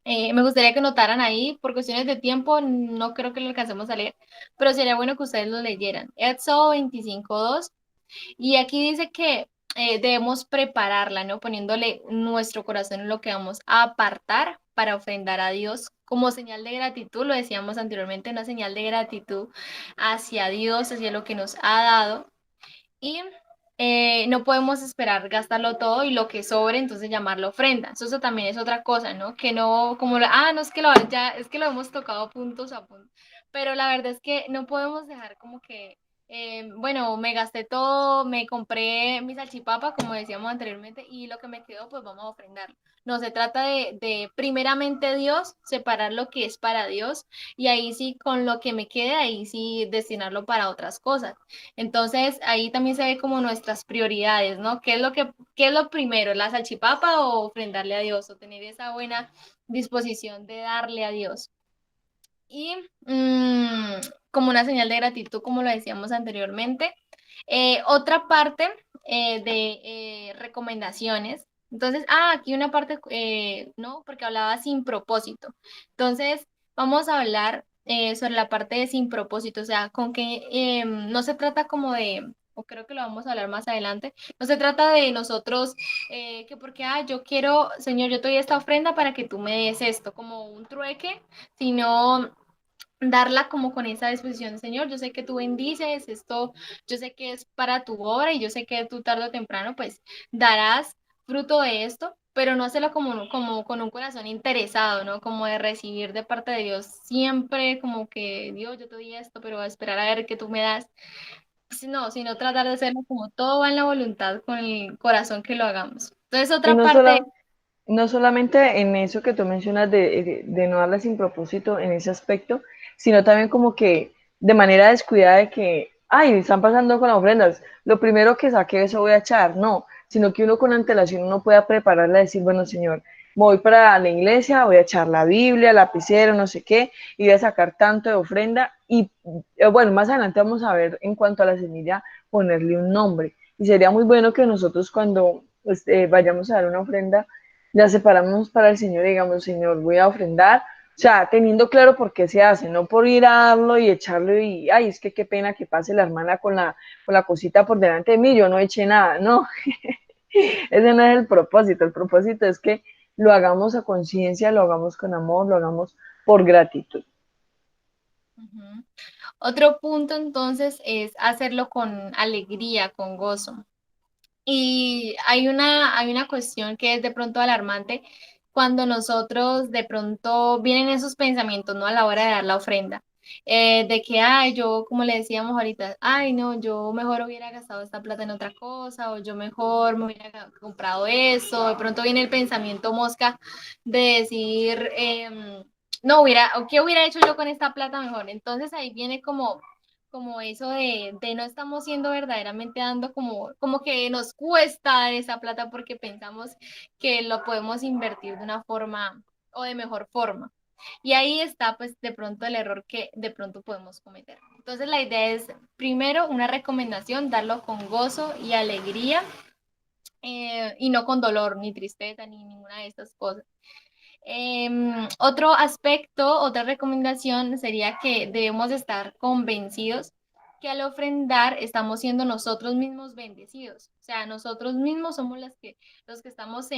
Me gustaría que notaran ahí, por cuestiones de tiempo, no creo que lo alcancemos a leer, pero sería bueno que ustedes lo leyeran. Éxodo 25:2. Y aquí dice que debemos prepararla, ¿no? Poniéndole nuestro corazón en lo que vamos a apartar para ofrendar a Dios como señal de gratitud, lo decíamos anteriormente, una señal de gratitud hacia Dios, hacia lo que nos ha dado. Y no podemos esperar gastarlo todo y lo que sobre, entonces llamarlo ofrenda. Eso también es otra cosa, ¿no? Que no, como, no es que ya, es que lo hemos tocado puntos a puntos, pero la verdad es que no podemos dejar como que, bueno, me gasté todo, me compré mi salchipapa, como decíamos anteriormente, y lo que me quedó, pues vamos a ofrendarlo. No, se trata de primeramente Dios, separar lo que es para Dios, y ahí sí, con lo que me quede, ahí sí destinarlo para otras cosas. Entonces, ahí también se ve como nuestras prioridades, ¿no? ¿Qué es lo primero? ¿La salchipapa o ofrendarle a Dios? O tener esa buena disposición de darle a Dios. Y como una señal de gratitud, como lo decíamos anteriormente. Otra parte de recomendaciones. Entonces, aquí una parte, ¿no? Porque hablaba sin propósito. Entonces, vamos a hablar sobre la parte de sin propósito, o sea, con que no se trata como de, o creo que lo vamos a hablar más adelante, no se trata de nosotros, que porque, yo quiero, Señor, yo te doy esta ofrenda para que tú me des esto, como un trueque, sino darla como con esa disposición, Señor, yo sé que tú bendices esto, yo sé que es para tu obra y yo sé que tú tarde o temprano pues darás fruto de esto, pero no hacerlo como con un corazón interesado, ¿no? Como de recibir de parte de Dios siempre como que Dios, yo te doy esto, pero a esperar a ver qué tú me das. No, sino tratar de hacerlo como todo va en la voluntad, con el corazón que lo hagamos. Entonces,
Y
otra parte,
no solamente en eso que tú mencionas de no darle sin propósito en ese aspecto, sino también como que de manera descuidada de que, ay, están pasando con las ofrendas, lo primero que saque eso voy a echar, no, sino que uno con antelación uno pueda prepararla y decir, bueno, Señor, voy para la iglesia, voy a echar la Biblia, lapicero, no sé qué, y voy a sacar tanto de ofrenda, y bueno, más adelante vamos a ver en cuanto a la semilla, ponerle un nombre, y sería muy bueno que nosotros cuando pues, vayamos a dar una ofrenda, la separamos para el Señor y digamos, Señor, voy a ofrendar, o sea, teniendo claro por qué se hace, no por ir a darlo y echarlo y, ay, es que qué pena que pase la hermana con la cosita por delante de mí, yo no eché nada, no, ese no es el propósito es que lo hagamos a conciencia, lo hagamos con amor, lo hagamos por gratitud.
ujú. Otro punto entonces es hacerlo con alegría, con gozo. Y hay una cuestión que es de pronto alarmante cuando nosotros de pronto vienen esos pensamientos, ¿no? A la hora de dar la ofrenda. De que, yo, como le decíamos ahorita, ay, no, yo mejor hubiera gastado esta plata en otra cosa, o yo mejor me hubiera comprado eso. De pronto viene el pensamiento mosca de decir, no, o qué hubiera hecho yo con esta plata mejor. Entonces ahí viene como eso de no estamos siendo verdaderamente dando como que nos cuesta dar esa plata porque pensamos que lo podemos invertir de una forma o de mejor forma. Y ahí está pues de pronto el error que de pronto podemos cometer. Entonces la idea es, primero, una recomendación, darlo con gozo y alegría, y no con dolor, ni tristeza, ni ninguna de estas cosas. Otro aspecto, otra recomendación sería que debemos estar convencidos que al ofrendar estamos siendo nosotros mismos bendecidos. O sea, nosotros mismos somos los que estamos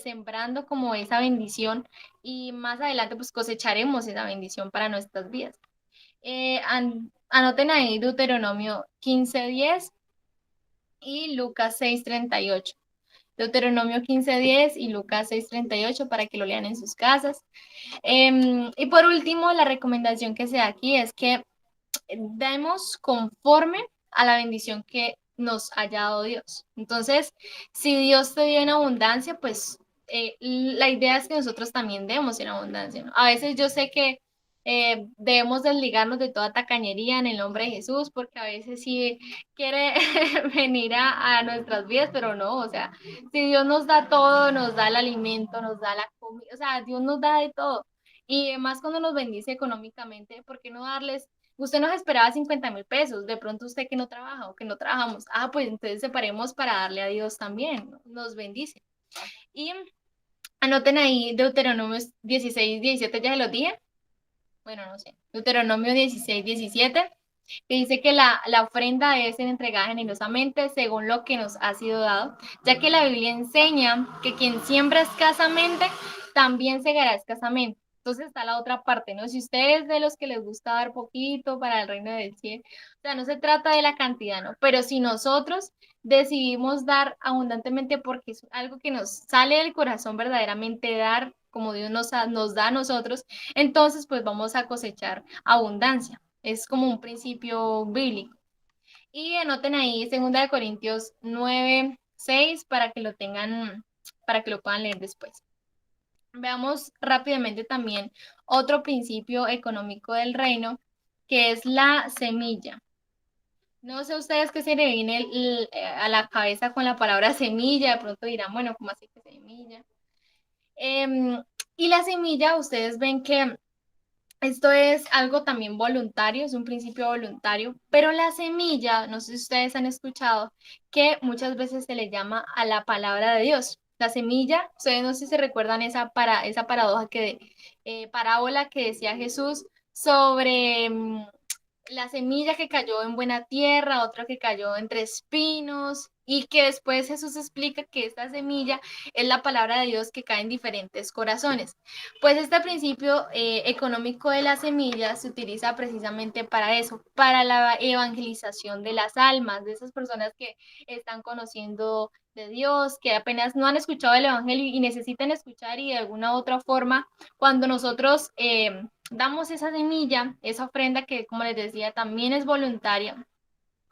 sembrando como esa bendición y más adelante pues cosecharemos esa bendición para nuestras vidas. Anoten ahí Deuteronomio 15:10 y Lucas 6:38. Deuteronomio 15:10 y Lucas 6:38 para que lo lean en sus casas. Y por último, la recomendación que se da aquí es que demos conforme a la bendición que nos haya dado Dios. Entonces, si Dios te dio en abundancia, pues la idea es que nosotros también demos en abundancia, ¿no? A veces yo sé que debemos desligarnos de toda tacañería en el nombre de Jesús, porque a veces sí quiere venir a nuestras vidas, pero no, o sea, si Dios nos da todo, nos da el alimento, nos da la comida, o sea, Dios nos da de todo. Y más cuando nos bendice económicamente, ¿por qué no darles? Usted nos esperaba 50.000 pesos, de pronto usted que no trabaja o que no trabajamos, pues entonces separemos para darle a Dios también, ¿no? Nos bendice. Y anoten ahí Deuteronomio 16:17, ya se los dije, bueno, no sé, Deuteronomio 16:17, que dice que la ofrenda debe ser entregada generosamente según lo que nos ha sido dado, ya que la Biblia enseña que quien siembra escasamente, también segará escasamente. Entonces está la otra parte, ¿no? Si ustedes de los que les gusta dar poquito para el reino del cielo, o sea, no se trata de la cantidad, ¿no? Pero si nosotros decidimos dar abundantemente porque es algo que nos sale del corazón verdaderamente dar, como Dios nos da a nosotros, entonces pues vamos a cosechar abundancia. Es como un principio bíblico. Y anoten ahí 2 Corintios 9:6 para que lo tengan, para que lo puedan leer después. Veamos rápidamente también otro principio económico del reino, que es la semilla. No sé ustedes qué se le viene a la cabeza con la palabra semilla, de pronto dirán, bueno, ¿cómo así que semilla? Y la semilla, ustedes ven que esto es algo también voluntario, es un principio voluntario, pero la semilla, no sé si ustedes han escuchado, que muchas veces se le llama a la palabra de Dios. La semilla, ustedes no sé si se recuerdan esa paradoja parábola que decía Jesús sobre la semilla que cayó en buena tierra, otra que cayó entre espinos, y que después Jesús explica que esta semilla es la palabra de Dios que cae en diferentes corazones. Pues este principio económico de la semilla se utiliza precisamente para eso, para la evangelización de las almas, de esas personas que están conociendo de Dios, que apenas no han escuchado el Evangelio y necesitan escuchar, y de alguna u otra forma, cuando nosotros damos esa semilla, esa ofrenda que, como les decía, también es voluntaria,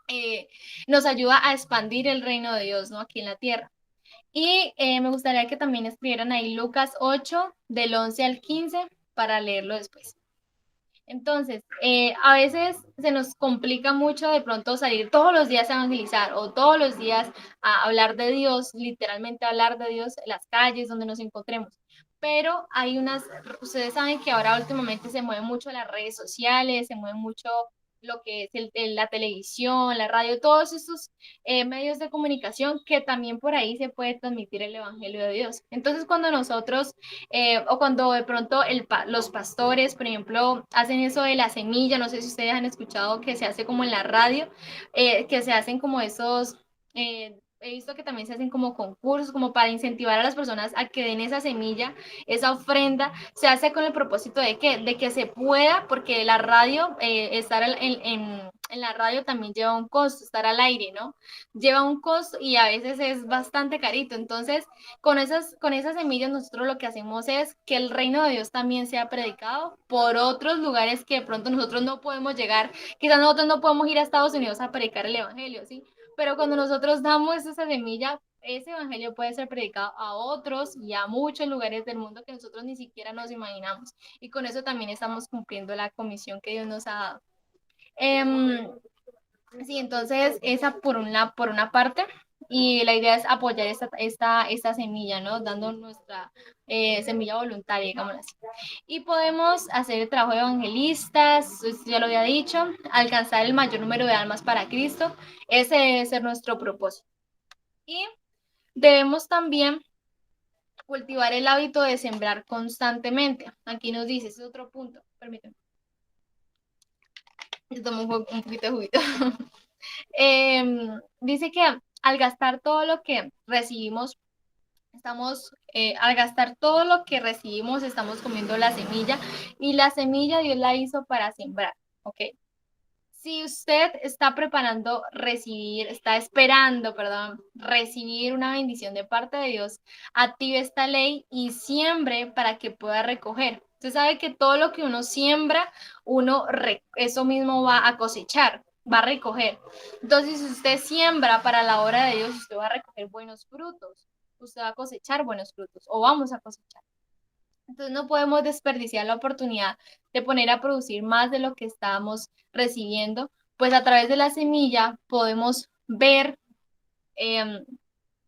eh, nos ayuda a expandir el reino de Dios, ¿no? Aquí en la tierra. Y me gustaría que también escribieran ahí Lucas 8, del 11 al 15, para leerlo después. Entonces, a veces se nos complica mucho de pronto salir todos los días a evangelizar o todos los días a hablar de Dios, literalmente hablar de Dios en las calles donde nos encontremos. Pero ustedes saben que ahora últimamente se mueven mucho las redes sociales, se mueve mucho lo que es la televisión, la radio, todos estos medios de comunicación que también por ahí se puede transmitir el Evangelio de Dios. Entonces, cuando nosotros o cuando de pronto los pastores, por ejemplo, hacen eso de la semilla, no sé si ustedes han escuchado que se hace como en la radio, que se hacen como esos, he visto que también se hacen como concursos, como para incentivar a las personas a que den esa semilla, esa ofrenda, se hace con el propósito de que se pueda, porque la radio, estar en la radio también lleva un costo, estar al aire, ¿no? Lleva un costo y a veces es bastante carito, entonces con esas semillas nosotros lo que hacemos es que el reino de Dios también sea predicado por otros lugares que de pronto nosotros no podemos llegar. Quizás nosotros no podemos ir a Estados Unidos a predicar el evangelio, ¿sí? Pero cuando nosotros damos esa semilla, ese evangelio puede ser predicado a otros y a muchos lugares del mundo que nosotros ni siquiera nos imaginamos. Y con eso también estamos cumpliendo la comisión que Dios nos ha dado. Em, Sí, entonces esa por una parte, y la idea es apoyar esta semilla, ¿no? Dando nuestra semilla voluntaria, digámoslo así. Y podemos hacer el trabajo de evangelistas, esto ya lo había dicho, alcanzar el mayor número de almas para Cristo, ese debe ser nuestro propósito. Y debemos también cultivar el hábito de sembrar constantemente. Aquí nos dice, ese es otro punto, permítanme, yo tomo un poquito de juguito. Dice que al gastar todo lo que recibimos, al gastar todo lo que recibimos, estamos comiendo la semilla, y la semilla Dios la hizo para sembrar, ¿ok? Si usted está preparando está esperando, perdón, recibir una bendición de parte de Dios, active esta ley y siembre para que pueda recoger. Usted sabe que todo lo que uno siembra, eso mismo va a cosechar, va a recoger. Entonces, si usted siembra para la obra de Dios, usted va a recoger buenos frutos, usted va a cosechar buenos frutos o vamos a cosechar. Entonces no podemos desperdiciar la oportunidad de poner a producir más de lo que estamos recibiendo, pues a través de la semilla podemos ver, eh,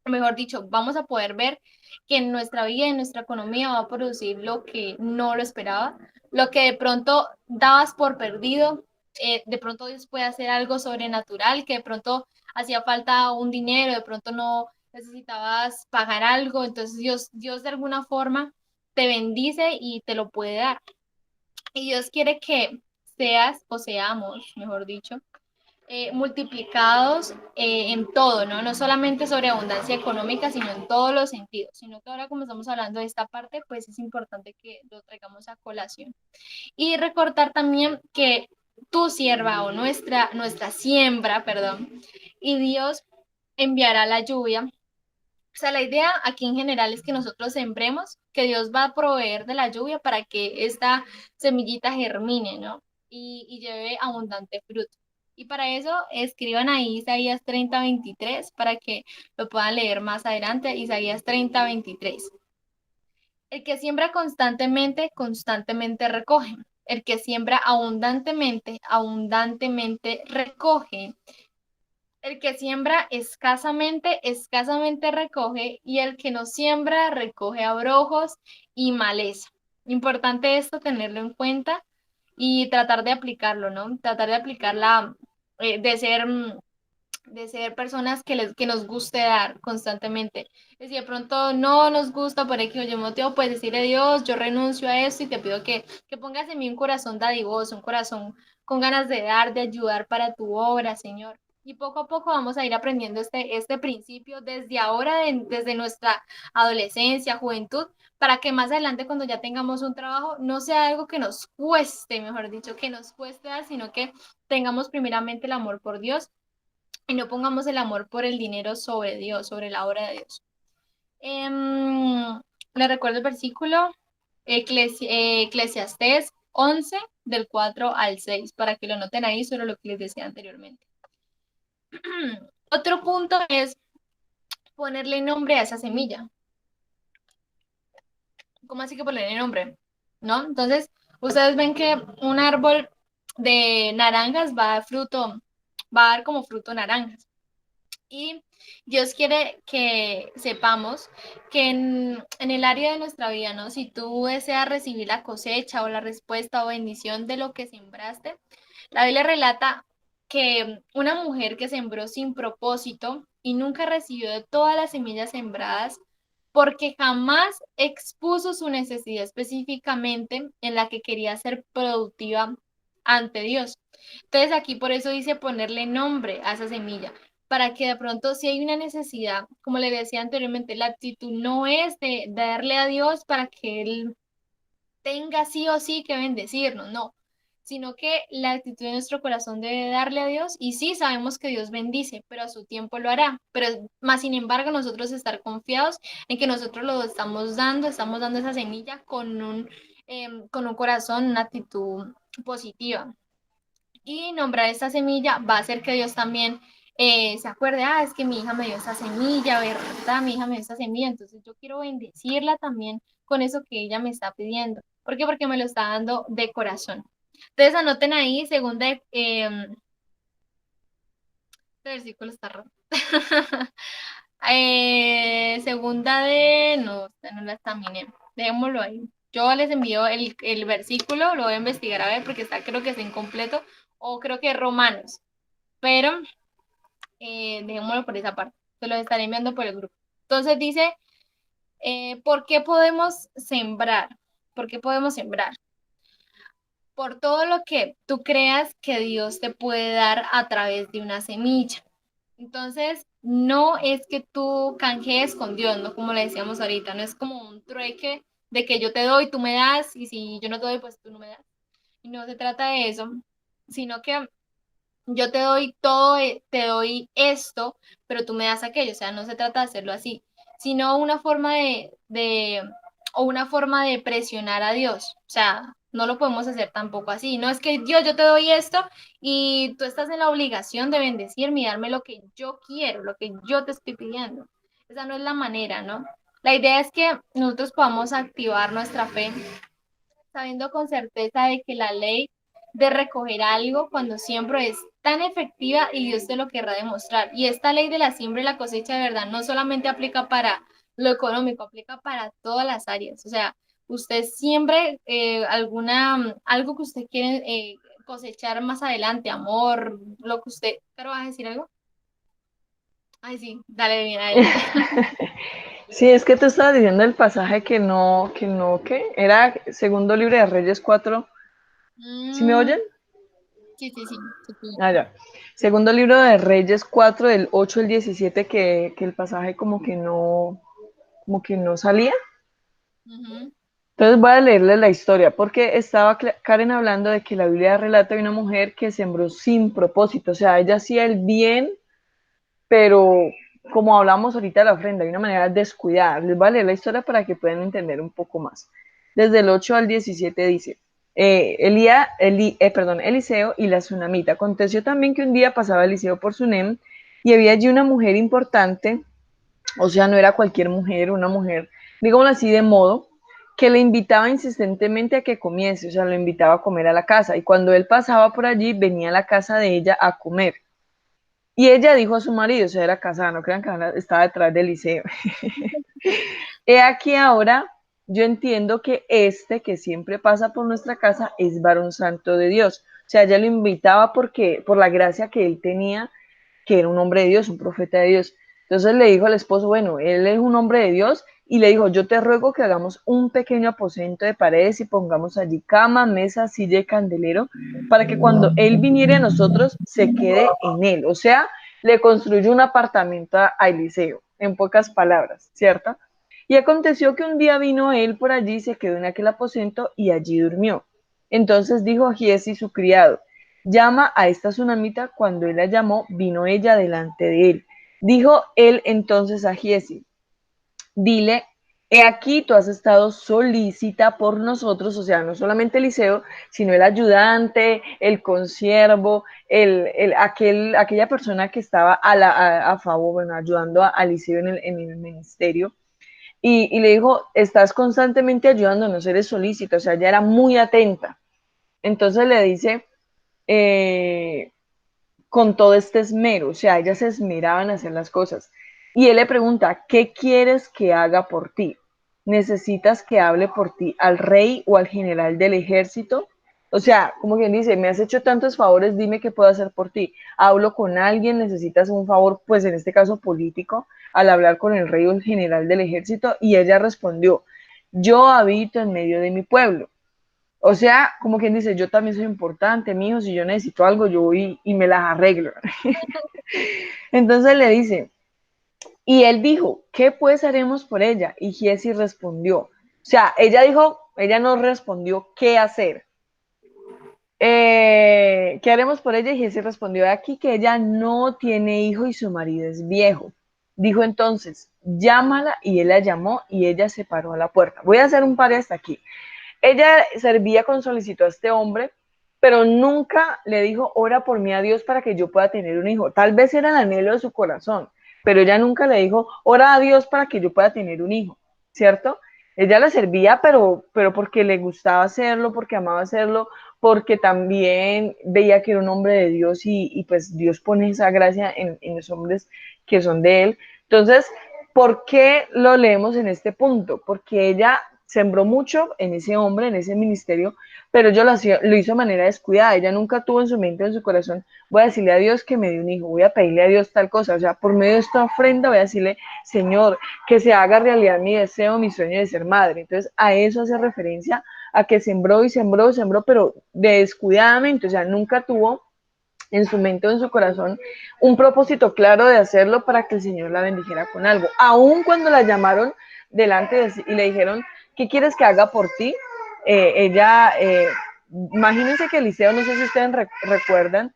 mejor dicho, vamos a poder ver que en nuestra vida, en nuestra economía va a producir lo que no lo esperaba, lo que de pronto dabas por perdido, de pronto Dios puede hacer algo sobrenatural, que de pronto hacía falta un dinero, de pronto no necesitabas pagar algo, entonces Dios de alguna forma te bendice y te lo puede dar. Y Dios quiere que seas o seamos, mejor dicho, multiplicados en todo, ¿no? No solamente sobre abundancia económica, sino en todos los sentidos. Sino que ahora como estamos hablando de esta parte, pues es importante que lo traigamos a colación. Y recordar también que tu sierva o nuestra siembra, perdón, y Dios enviará la lluvia. O sea, la idea aquí en general es que nosotros sembremos, que Dios va a proveer de la lluvia para que esta semillita germine, ¿no? Y lleve abundante fruto. Y para eso escriban ahí Isaías 30:23 para que lo puedan leer más adelante, Isaías 30:23. El que siembra constantemente, constantemente recoge. El que siembra abundantemente, abundantemente recoge. El que siembra escasamente, escasamente recoge, y el que no siembra, recoge abrojos y maleza. Importante esto tenerlo en cuenta y tratar de aplicarlo, ¿no? Tratar de aplicarla, de ser personas que nos guste dar constantemente. Y si de pronto no nos gusta por X o Y motivo, pues decirle Dios, yo renuncio a esto y te pido que pongas en mí un corazón dadivoso, un corazón con ganas de dar, de ayudar para tu obra, Señor. Y poco a poco vamos a ir aprendiendo este principio desde ahora, desde nuestra adolescencia, juventud, para que más adelante cuando ya tengamos un trabajo no sea algo que nos cueste, mejor dicho, que nos cueste dar, sino que tengamos primeramente el amor por Dios y no pongamos el amor por el dinero sobre Dios, sobre la obra de Dios. Le recuerdo el versículo, Eclesiastés 11, del 4 al 6, para que lo noten ahí sobre lo que les decía anteriormente. Otro punto es ponerle nombre a esa semilla. ¿Cómo así que ponerle nombre? ¿No? Entonces, ustedes ven que un árbol de naranjas va a dar fruto, va a dar como fruto naranjas. Y Dios quiere que sepamos que en el área de nuestra vida, ¿no? Si tú deseas recibir la cosecha o la respuesta o bendición de lo que sembraste, la Biblia relata que una mujer que sembró sin propósito y nunca recibió de todas las semillas sembradas porque jamás expuso su necesidad específicamente en la que quería ser productiva ante Dios. Entonces aquí por eso dice ponerle nombre a esa semilla, para que de pronto si hay una necesidad, como le decía anteriormente, la actitud no es de darle a Dios para que Él tenga sí o sí que bendecirnos, no, sino que la actitud de nuestro corazón debe darle a Dios y sí sabemos que Dios bendice, pero a su tiempo lo hará, pero más sin embargo nosotros estar confiados en que nosotros lo estamos dando esa semilla con un corazón, una actitud positiva. Y nombrar esta semilla va a hacer que Dios también se acuerde, es que mi hija me dio esa semilla, ¿verdad? Mi hija me dio esa semilla, entonces yo quiero bendecirla también con eso que ella me está pidiendo. ¿Por qué? Porque me lo está dando de corazón. Entonces anoten ahí, este versículo está roto. Segunda de, no, esta no la examiné, dejémoslo ahí. Yo les envío el versículo, lo voy a investigar a ver porque creo que está incompleto, o creo que es Romanos, pero dejémoslo por esa parte, se los estaré enviando por el grupo. Entonces dice, ¿por qué podemos sembrar? ¿Por qué podemos sembrar? Por todo lo que tú creas que Dios te puede dar a través de una semilla. Entonces, no es que tú canjees con Dios, ¿no? Como le decíamos ahorita, no es como un trueque de que yo te doy, tú me das, y si yo no te doy, pues tú no me das. Y no se trata de eso, sino que yo te doy todo, te doy esto, pero tú me das aquello. O sea, no se trata de hacerlo así, sino una forma o una forma de presionar a Dios. O sea, no lo podemos hacer tampoco así. No es que Dios, yo te doy esto y tú estás en la obligación de bendecirme y darme lo que yo quiero, lo que yo te estoy pidiendo. Esa no es la manera, ¿no? La idea es que nosotros podamos activar nuestra fe sabiendo con certeza de que la ley de recoger algo cuando siembro es tan efectiva y Dios te lo querrá demostrar. Y esta ley de la siembra y la cosecha de verdad no solamente aplica para lo económico, aplica para todas las áreas. O sea, usted siembre algo que usted quiere cosechar más adelante, amor, lo que usted... ¿Pero vas a decir algo? Ay, sí, dale bien, adelante.
Sí, es que tú estabas diciendo el pasaje que era segundo libro de Reyes 4. ¿Sí me
Mm,
oyen?
sí, sí, sí, sí, sí.
Ah, ya. Segundo libro de Reyes 4 del 8 al 17, que el pasaje como que no salía.
Ujú,
Entonces voy a leerles la historia, porque estaba Karen hablando de que la Biblia relata de una mujer que sembró sin propósito, o sea, ella hacía el bien, pero como hablamos ahorita de la ofrenda, de una manera descuidada. Les voy a leer la historia para que puedan entender un poco más. Desde el 8 al 17 dice, Eliseo y la tsunamita. Aconteció también que un día pasaba Eliseo por Sunem y había allí una mujer importante, o sea, no era cualquier mujer, una mujer, digámoslo así, de modo, que le invitaba insistentemente a que comiese, o sea, lo invitaba a comer a la casa. Y cuando él pasaba por allí, venía a la casa de ella a comer. Y ella dijo a su marido, o sea, era casada, no crean que estaba detrás de Eliseo. He aquí ahora, yo entiendo que este que siempre pasa por nuestra casa es varón santo de Dios. O sea, ella lo invitaba porque, por la gracia que él tenía, que era un hombre de Dios, un profeta de Dios. Entonces le dijo al esposo, bueno, él es un hombre de Dios, y le dijo, yo te ruego que hagamos un pequeño aposento de paredes y pongamos allí cama, mesa, silla y candelero, para que cuando él viniere a nosotros se quede en él. O sea, le construyó un apartamento a Eliseo, en pocas palabras, ¿cierto? Y aconteció que un día vino él por allí, se quedó en aquel aposento y allí durmió. Entonces dijo a Giesi su criado, llama a esta tsunamita. Cuando él la llamó, vino ella delante de él. Dijo él entonces a Giesi, dile, he aquí tú has estado solícita por nosotros, o sea, no solamente Eliseo, sino el ayudante, el consiervo, aquella persona que estaba a favor, bueno, ayudando a Eliseo en el ministerio. Y le dijo, estás constantemente ayudándonos, eres solícita, o sea, ella era muy atenta. Entonces le dice, eh, con todo este esmero, o sea, ella se esmeraba en hacer las cosas. Y él le pregunta, ¿qué quieres que haga por ti? ¿Necesitas que hable por ti al rey o al general del ejército? O sea, como quien dice, me has hecho tantos favores, dime qué puedo hacer por ti. Hablo con alguien, necesitas un favor, pues en este caso político, al hablar con el rey o el general del ejército. Y ella respondió, yo habito en medio de mi pueblo. O sea, como quien dice, yo también soy importante, mijo, si yo necesito algo, yo voy y me las arreglo. Entonces le dice, y él dijo, ¿qué pues haremos por ella? Y Giesi respondió, o sea, ella dijo, ella no respondió qué hacer. ¿Qué haremos por ella? Y Giesi respondió aquí que ella no tiene hijo y su marido es viejo. Dijo entonces, llámala, y él la llamó y ella se paró a la puerta. Voy a hacer un par hasta aquí. Ella servía con solicitud a este hombre, pero nunca le dijo, ora por mí a Dios para que yo pueda tener un hijo. Tal vez era el anhelo de su corazón, pero ella nunca le dijo, ora a Dios para que yo pueda tener un hijo, ¿cierto? Ella le servía, pero porque le gustaba hacerlo, porque amaba hacerlo, porque también veía que era un hombre de Dios y pues Dios pone esa gracia en los hombres que son de él. Entonces, ¿por qué lo leemos en este punto? Porque ella sembró mucho en ese hombre, en ese ministerio, pero ella lo hizo de manera descuidada. Ella nunca tuvo en su mente, en su corazón, voy a decirle a Dios que me dé un hijo, voy a pedirle a Dios tal cosa. O sea, por medio de esta ofrenda voy a decirle, Señor, que se haga realidad mi deseo, mi sueño de ser madre. Entonces, a eso hace referencia, a que sembró y sembró y sembró, pero descuidadamente. O sea, nunca tuvo en su mente o en su corazón un propósito claro de hacerlo para que el Señor la bendijera con algo. Aun cuando la llamaron delante y le dijeron, ¿qué quieres que haga por ti? Ella, imagínense que Eliseo, no sé si ustedes recuerdan,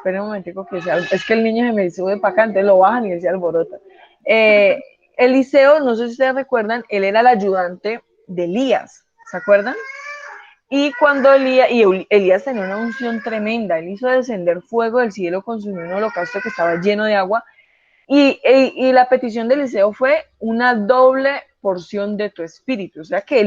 espera un momentico que es que el niño se me sube para acá, entonces lo bajan y él se alborota. Eh, Eliseo, no sé si ustedes recuerdan, él era el ayudante de Elías, ¿se acuerdan? Y cuando Elías tenía una unción tremenda, él hizo descender fuego del cielo, consumió un holocausto que estaba lleno de agua, y la petición de Eliseo fue una doble porción de tu espíritu. O sea que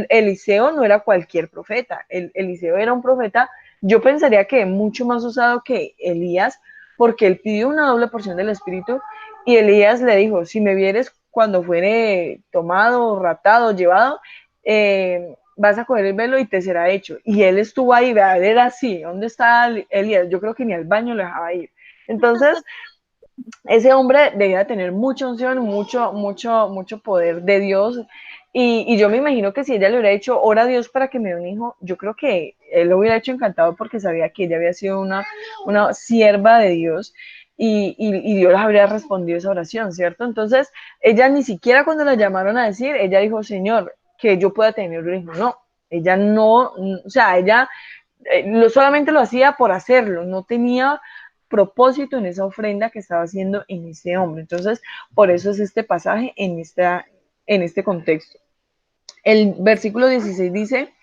Eliseo no era cualquier profeta. Eliseo era un profeta, yo pensaría que mucho más usado que Elías, porque él pidió una doble porción del espíritu y Elías le dijo, si me vieres cuando fuere tomado, raptado, llevado, vas a coger el velo y te será hecho. Y él estuvo ahí, ¿verdad? Era así, ¿dónde está Elías? Yo creo que ni al baño lo dejaba ir. Entonces, ese hombre debía tener mucha unción, mucho poder de Dios. Y yo me imagino que si ella le hubiera dicho, ora a Dios para que me dé un hijo, yo creo que él lo hubiera hecho encantado porque sabía que ella había sido una sierva de Dios y Dios les habría respondido esa oración, ¿cierto? Entonces, ella ni siquiera cuando la llamaron a decir, ella dijo, Señor, que yo pueda tener un hijo. No, ella no, o sea, ella solamente lo hacía por hacerlo, no tenía propósito en esa ofrenda que estaba haciendo en ese hombre. Entonces, por eso es este pasaje en este contexto. El versículo 16 dice,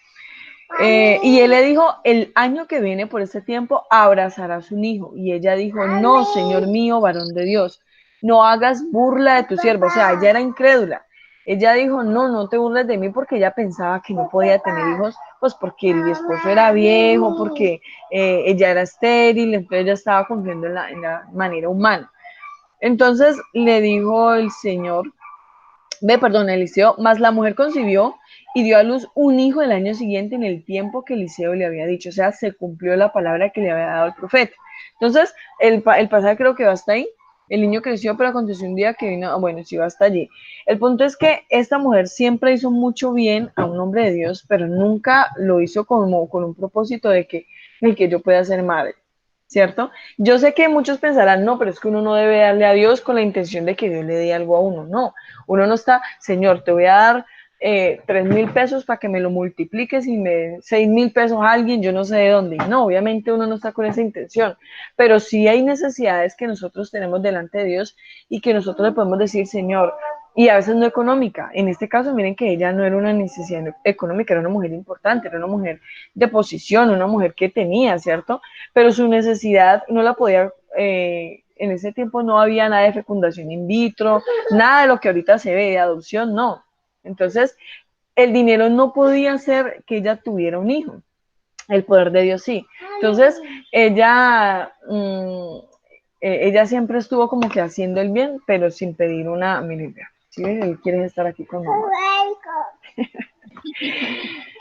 y él le dijo, el año que viene por este tiempo abrazarás un hijo. Y ella dijo, no, Señor mío, varón de Dios, no hagas burla de tu siervo. O sea, ella era incrédula. Ella dijo, no, no te burles de mí porque ella pensaba que no podía tener hijos, pues porque mi esposo era viejo, porque ella era estéril, entonces ella estaba confiando en la manera humana. Entonces le dijo el Señor, Eliseo, mas la mujer concibió y dio a luz un hijo el año siguiente en el tiempo que Eliseo le había dicho, o sea, se cumplió la palabra que le había dado el profeta. Entonces, el pasaje creo que va hasta ahí. El niño creció, pero aconteció un día que vino, bueno, sí va hasta allí. El punto es que esta mujer siempre hizo mucho bien a un hombre de Dios, pero nunca lo hizo como con un propósito de que yo pueda ser madre. ¿Cierto? Yo sé que muchos pensarán, no, pero es que uno no debe darle a Dios con la intención de que Dios le dé algo a uno, no. Uno no está, Señor, te voy a dar 3.000 pesos para que me lo multipliques y me 6.000 pesos a alguien, yo no sé de dónde. No, obviamente uno no está con esa intención, pero sí hay necesidades que nosotros tenemos delante de Dios y que nosotros le podemos decir, Señor, y a veces no económica. En este caso, miren que ella no era una necesidad económica, era una mujer importante, era una mujer de posición, una mujer que tenía, ¿cierto? Pero su necesidad no la podía, en ese tiempo no había nada de fecundación in vitro, nada de lo que ahorita se ve de adopción, no. Entonces, el dinero no podía hacer que ella tuviera un hijo, el poder de Dios sí. Entonces, ella siempre estuvo como que haciendo el bien, pero sin pedir una milicia. ¿Sí? Él quiere estar aquí con mamá.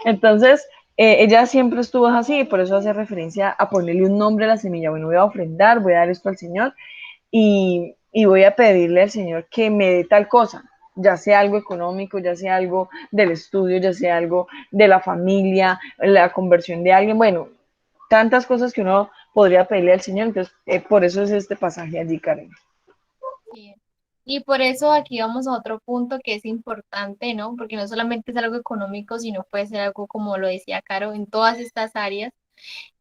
Entonces, ella siempre estuvo así, y por eso hace referencia a ponerle un nombre a la semilla. Bueno, voy a ofrendar, voy a dar esto al Señor y voy a pedirle al Señor que me dé tal cosa, ya sea algo económico, ya sea algo del estudio, ya sea algo de la familia, la conversión de alguien, bueno, tantas cosas que uno podría pedirle al Señor. Entonces, por eso es este pasaje allí, Karen.
Sí. Y por eso aquí vamos a otro punto que es importante, ¿no? Porque no solamente es algo económico, sino puede ser algo, como lo decía Caro, en todas estas áreas.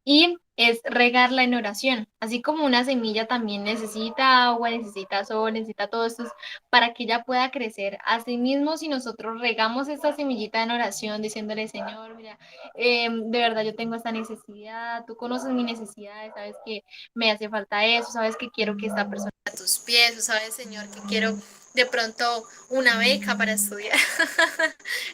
Y es regarla en oración. Así como una semilla también necesita agua, necesita sol, necesita todo esto para que ella pueda crecer. Asimismo, si nosotros regamos esta semillita en oración, diciéndole, Señor, mira, de verdad yo tengo esta necesidad, tú conoces mi necesidad, sabes que me hace falta eso, sabes que quiero que esta persona a tus pies, o sabes, Señor, que quiero de pronto una beca para estudiar.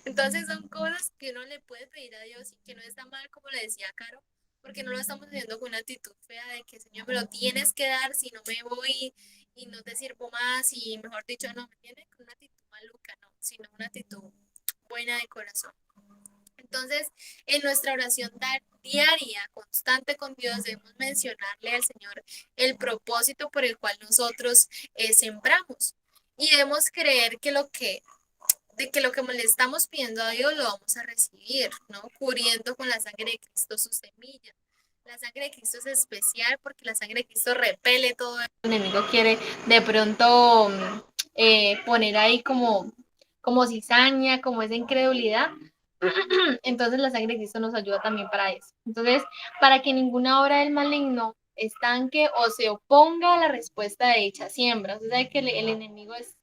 Entonces son cosas que uno le puede pedir a Dios y que no está mal, como le decía Caro, porque no lo estamos haciendo con una actitud fea de que, Señor, me lo tienes que dar, si no me voy y no te sirvo más, y mejor dicho, no, me tiene con una actitud maluca, no, sino una actitud buena de corazón. Entonces, en nuestra oración diaria, constante con Dios, debemos mencionarle al Señor el propósito por el cual nosotros sembramos. Y debemos creer que lo que le estamos pidiendo a Dios lo vamos a recibir, ¿no? Cubriendo con la sangre de Cristo sus semillas. La sangre de Cristo es especial porque la sangre de Cristo repele todo. El enemigo quiere de pronto poner ahí como cizaña, como esa incredulidad. Entonces la sangre de Cristo nos ayuda también para eso. Entonces, para que ninguna obra del maligno estanque o se oponga a la respuesta de dicha siembra. O sea, que el enemigo es,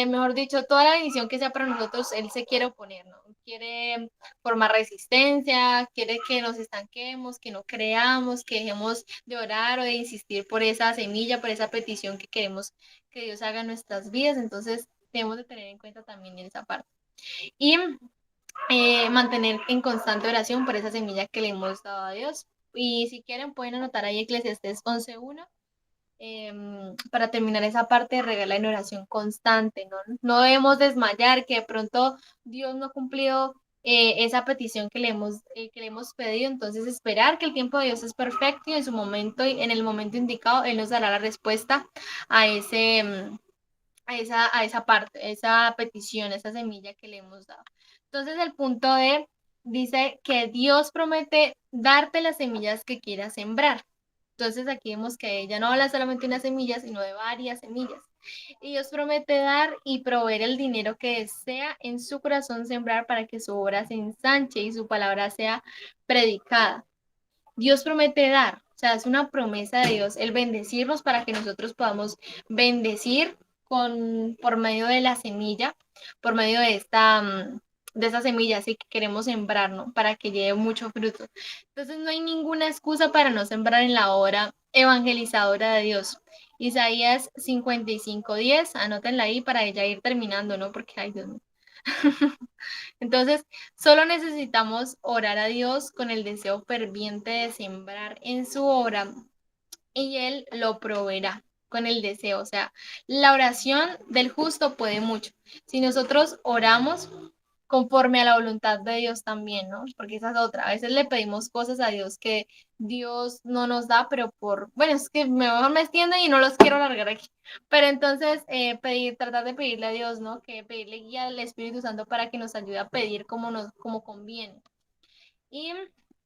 mejor dicho, toda la bendición que sea para nosotros, él se quiere oponer, ¿no? Quiere formar resistencia, quiere que nos estanquemos, que no creamos, que dejemos de orar o de insistir por esa semilla, por esa petición que queremos que Dios haga en nuestras vidas. Entonces, debemos de tener en cuenta también esa parte. Y mantener en constante oración por esa semilla que le hemos dado a Dios. Y si quieren, pueden anotar ahí Eclesiastés 11:1 para terminar esa parte de regalar en oración constante, ¿no? No debemos desmayar, que de pronto Dios no ha cumplido esa petición que le hemos pedido, entonces esperar que el tiempo de Dios es perfecto y en su momento, y en el momento indicado, Él nos dará la respuesta a esa parte, a esa petición, a esa semilla que le hemos dado. Entonces el punto D dice que Dios promete darte las semillas que quieras sembrar. Entonces aquí vemos que ella no habla solamente de una semilla, sino de varias semillas. Y Dios promete dar y proveer el dinero que desea en su corazón sembrar para que su obra se ensanche y su palabra sea predicada. Dios promete dar, o sea, es una promesa de Dios el bendecirnos para que nosotros podamos bendecir por medio de la semilla, por medio de esa semilla, así que queremos sembrar, ¿no? Para que lleve mucho fruto. Entonces no hay ninguna excusa para no sembrar en la obra evangelizadora de Dios. Isaías 55:10, anótenla ahí para ya ir terminando, ¿no? Porque, ay Dios mío. Entonces, solo necesitamos orar a Dios con el deseo ferviente de sembrar en su obra y Él lo proveerá con el deseo. O sea, la oración del justo puede mucho. Si nosotros oramos conforme a la voluntad de Dios también, ¿no? Porque esa es otra. A veces le pedimos cosas a Dios que Dios no nos da, pero bueno, es que mejor me extienden y no los quiero alargar aquí. Pero entonces, tratar de pedirle a Dios, ¿no? Que pedirle guía al Espíritu Santo para que nos ayude a pedir como conviene. Y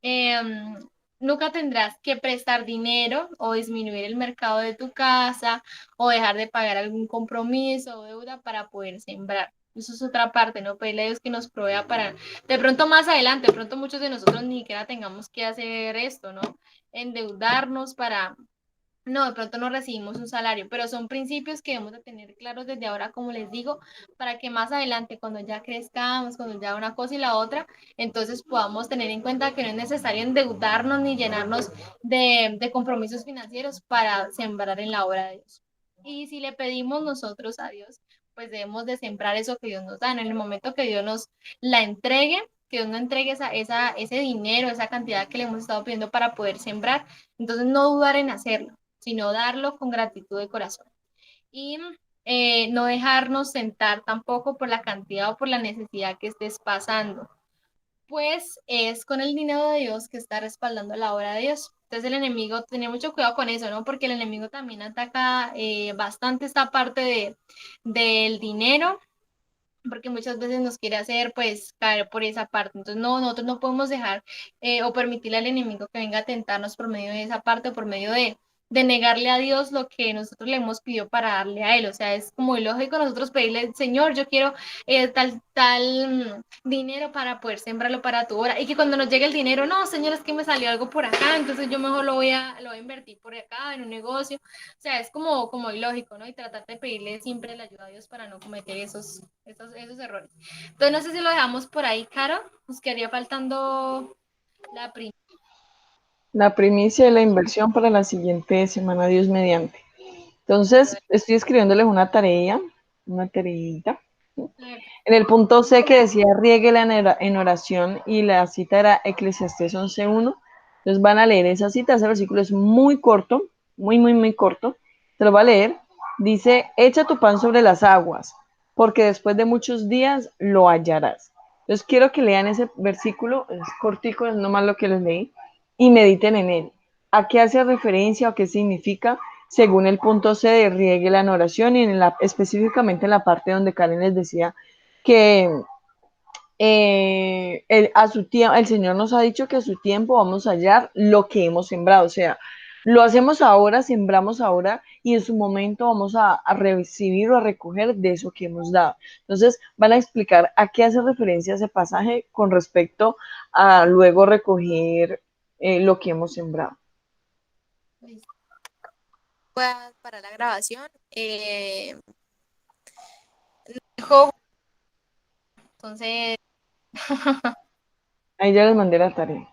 em, nunca tendrás que prestar dinero o disminuir el mercado de tu casa o dejar de pagar algún compromiso o deuda para poder sembrar. Eso es otra parte, ¿no? Pedirle a Dios que nos provea para, de pronto más adelante, de pronto muchos de nosotros ni siquiera tengamos que hacer esto, ¿no? Endeudarnos para, no, de pronto no recibimos un salario, pero son principios que debemos de tener claros desde ahora, como les digo, para que más adelante, cuando ya crezcamos, cuando ya una cosa y la otra, entonces podamos tener en cuenta que no es necesario endeudarnos ni llenarnos de compromisos financieros para sembrar en la obra de Dios. Y si le pedimos nosotros a Dios, pues debemos de sembrar eso que Dios nos da. En el momento que Dios nos la entregue, que Dios nos entregue ese dinero, esa cantidad que le hemos estado pidiendo para poder sembrar, entonces no dudar en hacerlo, sino darlo con gratitud de corazón. Y no dejarnos sentar tampoco por la cantidad o por la necesidad que estés pasando, pues es con el dinero de Dios que está respaldando la obra de Dios. Entonces el enemigo, tiene mucho cuidado con eso, ¿no? Porque el enemigo también ataca bastante esta parte del dinero, porque muchas veces nos quiere hacer pues caer por esa parte. Entonces no, nosotros no podemos dejar o permitirle al enemigo que venga a tentarnos por medio de esa parte o por medio de negarle a Dios lo que nosotros le hemos pedido para darle a Él. O sea, es como ilógico nosotros pedirle, Señor, yo quiero tal dinero para poder sembrarlo para tu obra. Y que cuando nos llegue el dinero, no, Señor, es que me salió algo por acá, entonces yo mejor lo voy a invertir por acá en un negocio. O sea, es como ilógico, ¿no? Y tratar de pedirle siempre la ayuda a Dios para no cometer esos errores. Entonces, no sé si lo dejamos por ahí, Caro. Nos quedaría faltando la primera.
La primicia de la inversión para la siguiente semana, Dios mediante. Entonces, estoy escribiéndoles una tareita. En el punto C que decía rieguela en oración y la cita era Eclesiastés 11:1. Entonces van a leer esa cita, ese versículo es muy corto, muy, muy, muy corto. Se lo va a leer. Dice, echa tu pan sobre las aguas, porque después de muchos días lo hallarás. Entonces quiero que lean ese versículo, es cortico, es nomás lo que les leí, y mediten en él. ¿A qué hace referencia o qué significa? Según el punto C de rieguela en oración y específicamente en la parte donde Karen les decía que el Señor nos ha dicho que a su tiempo vamos a hallar lo que hemos sembrado, o sea, lo hacemos ahora, sembramos ahora y en su momento vamos a recibir o a recoger de eso que hemos dado. Entonces van a explicar a qué hace referencia ese pasaje con respecto a luego recoger lo que hemos sembrado.
Listo. Pueda para la grabación. Dejo, entonces,
Ahí ya les mandé la tarea.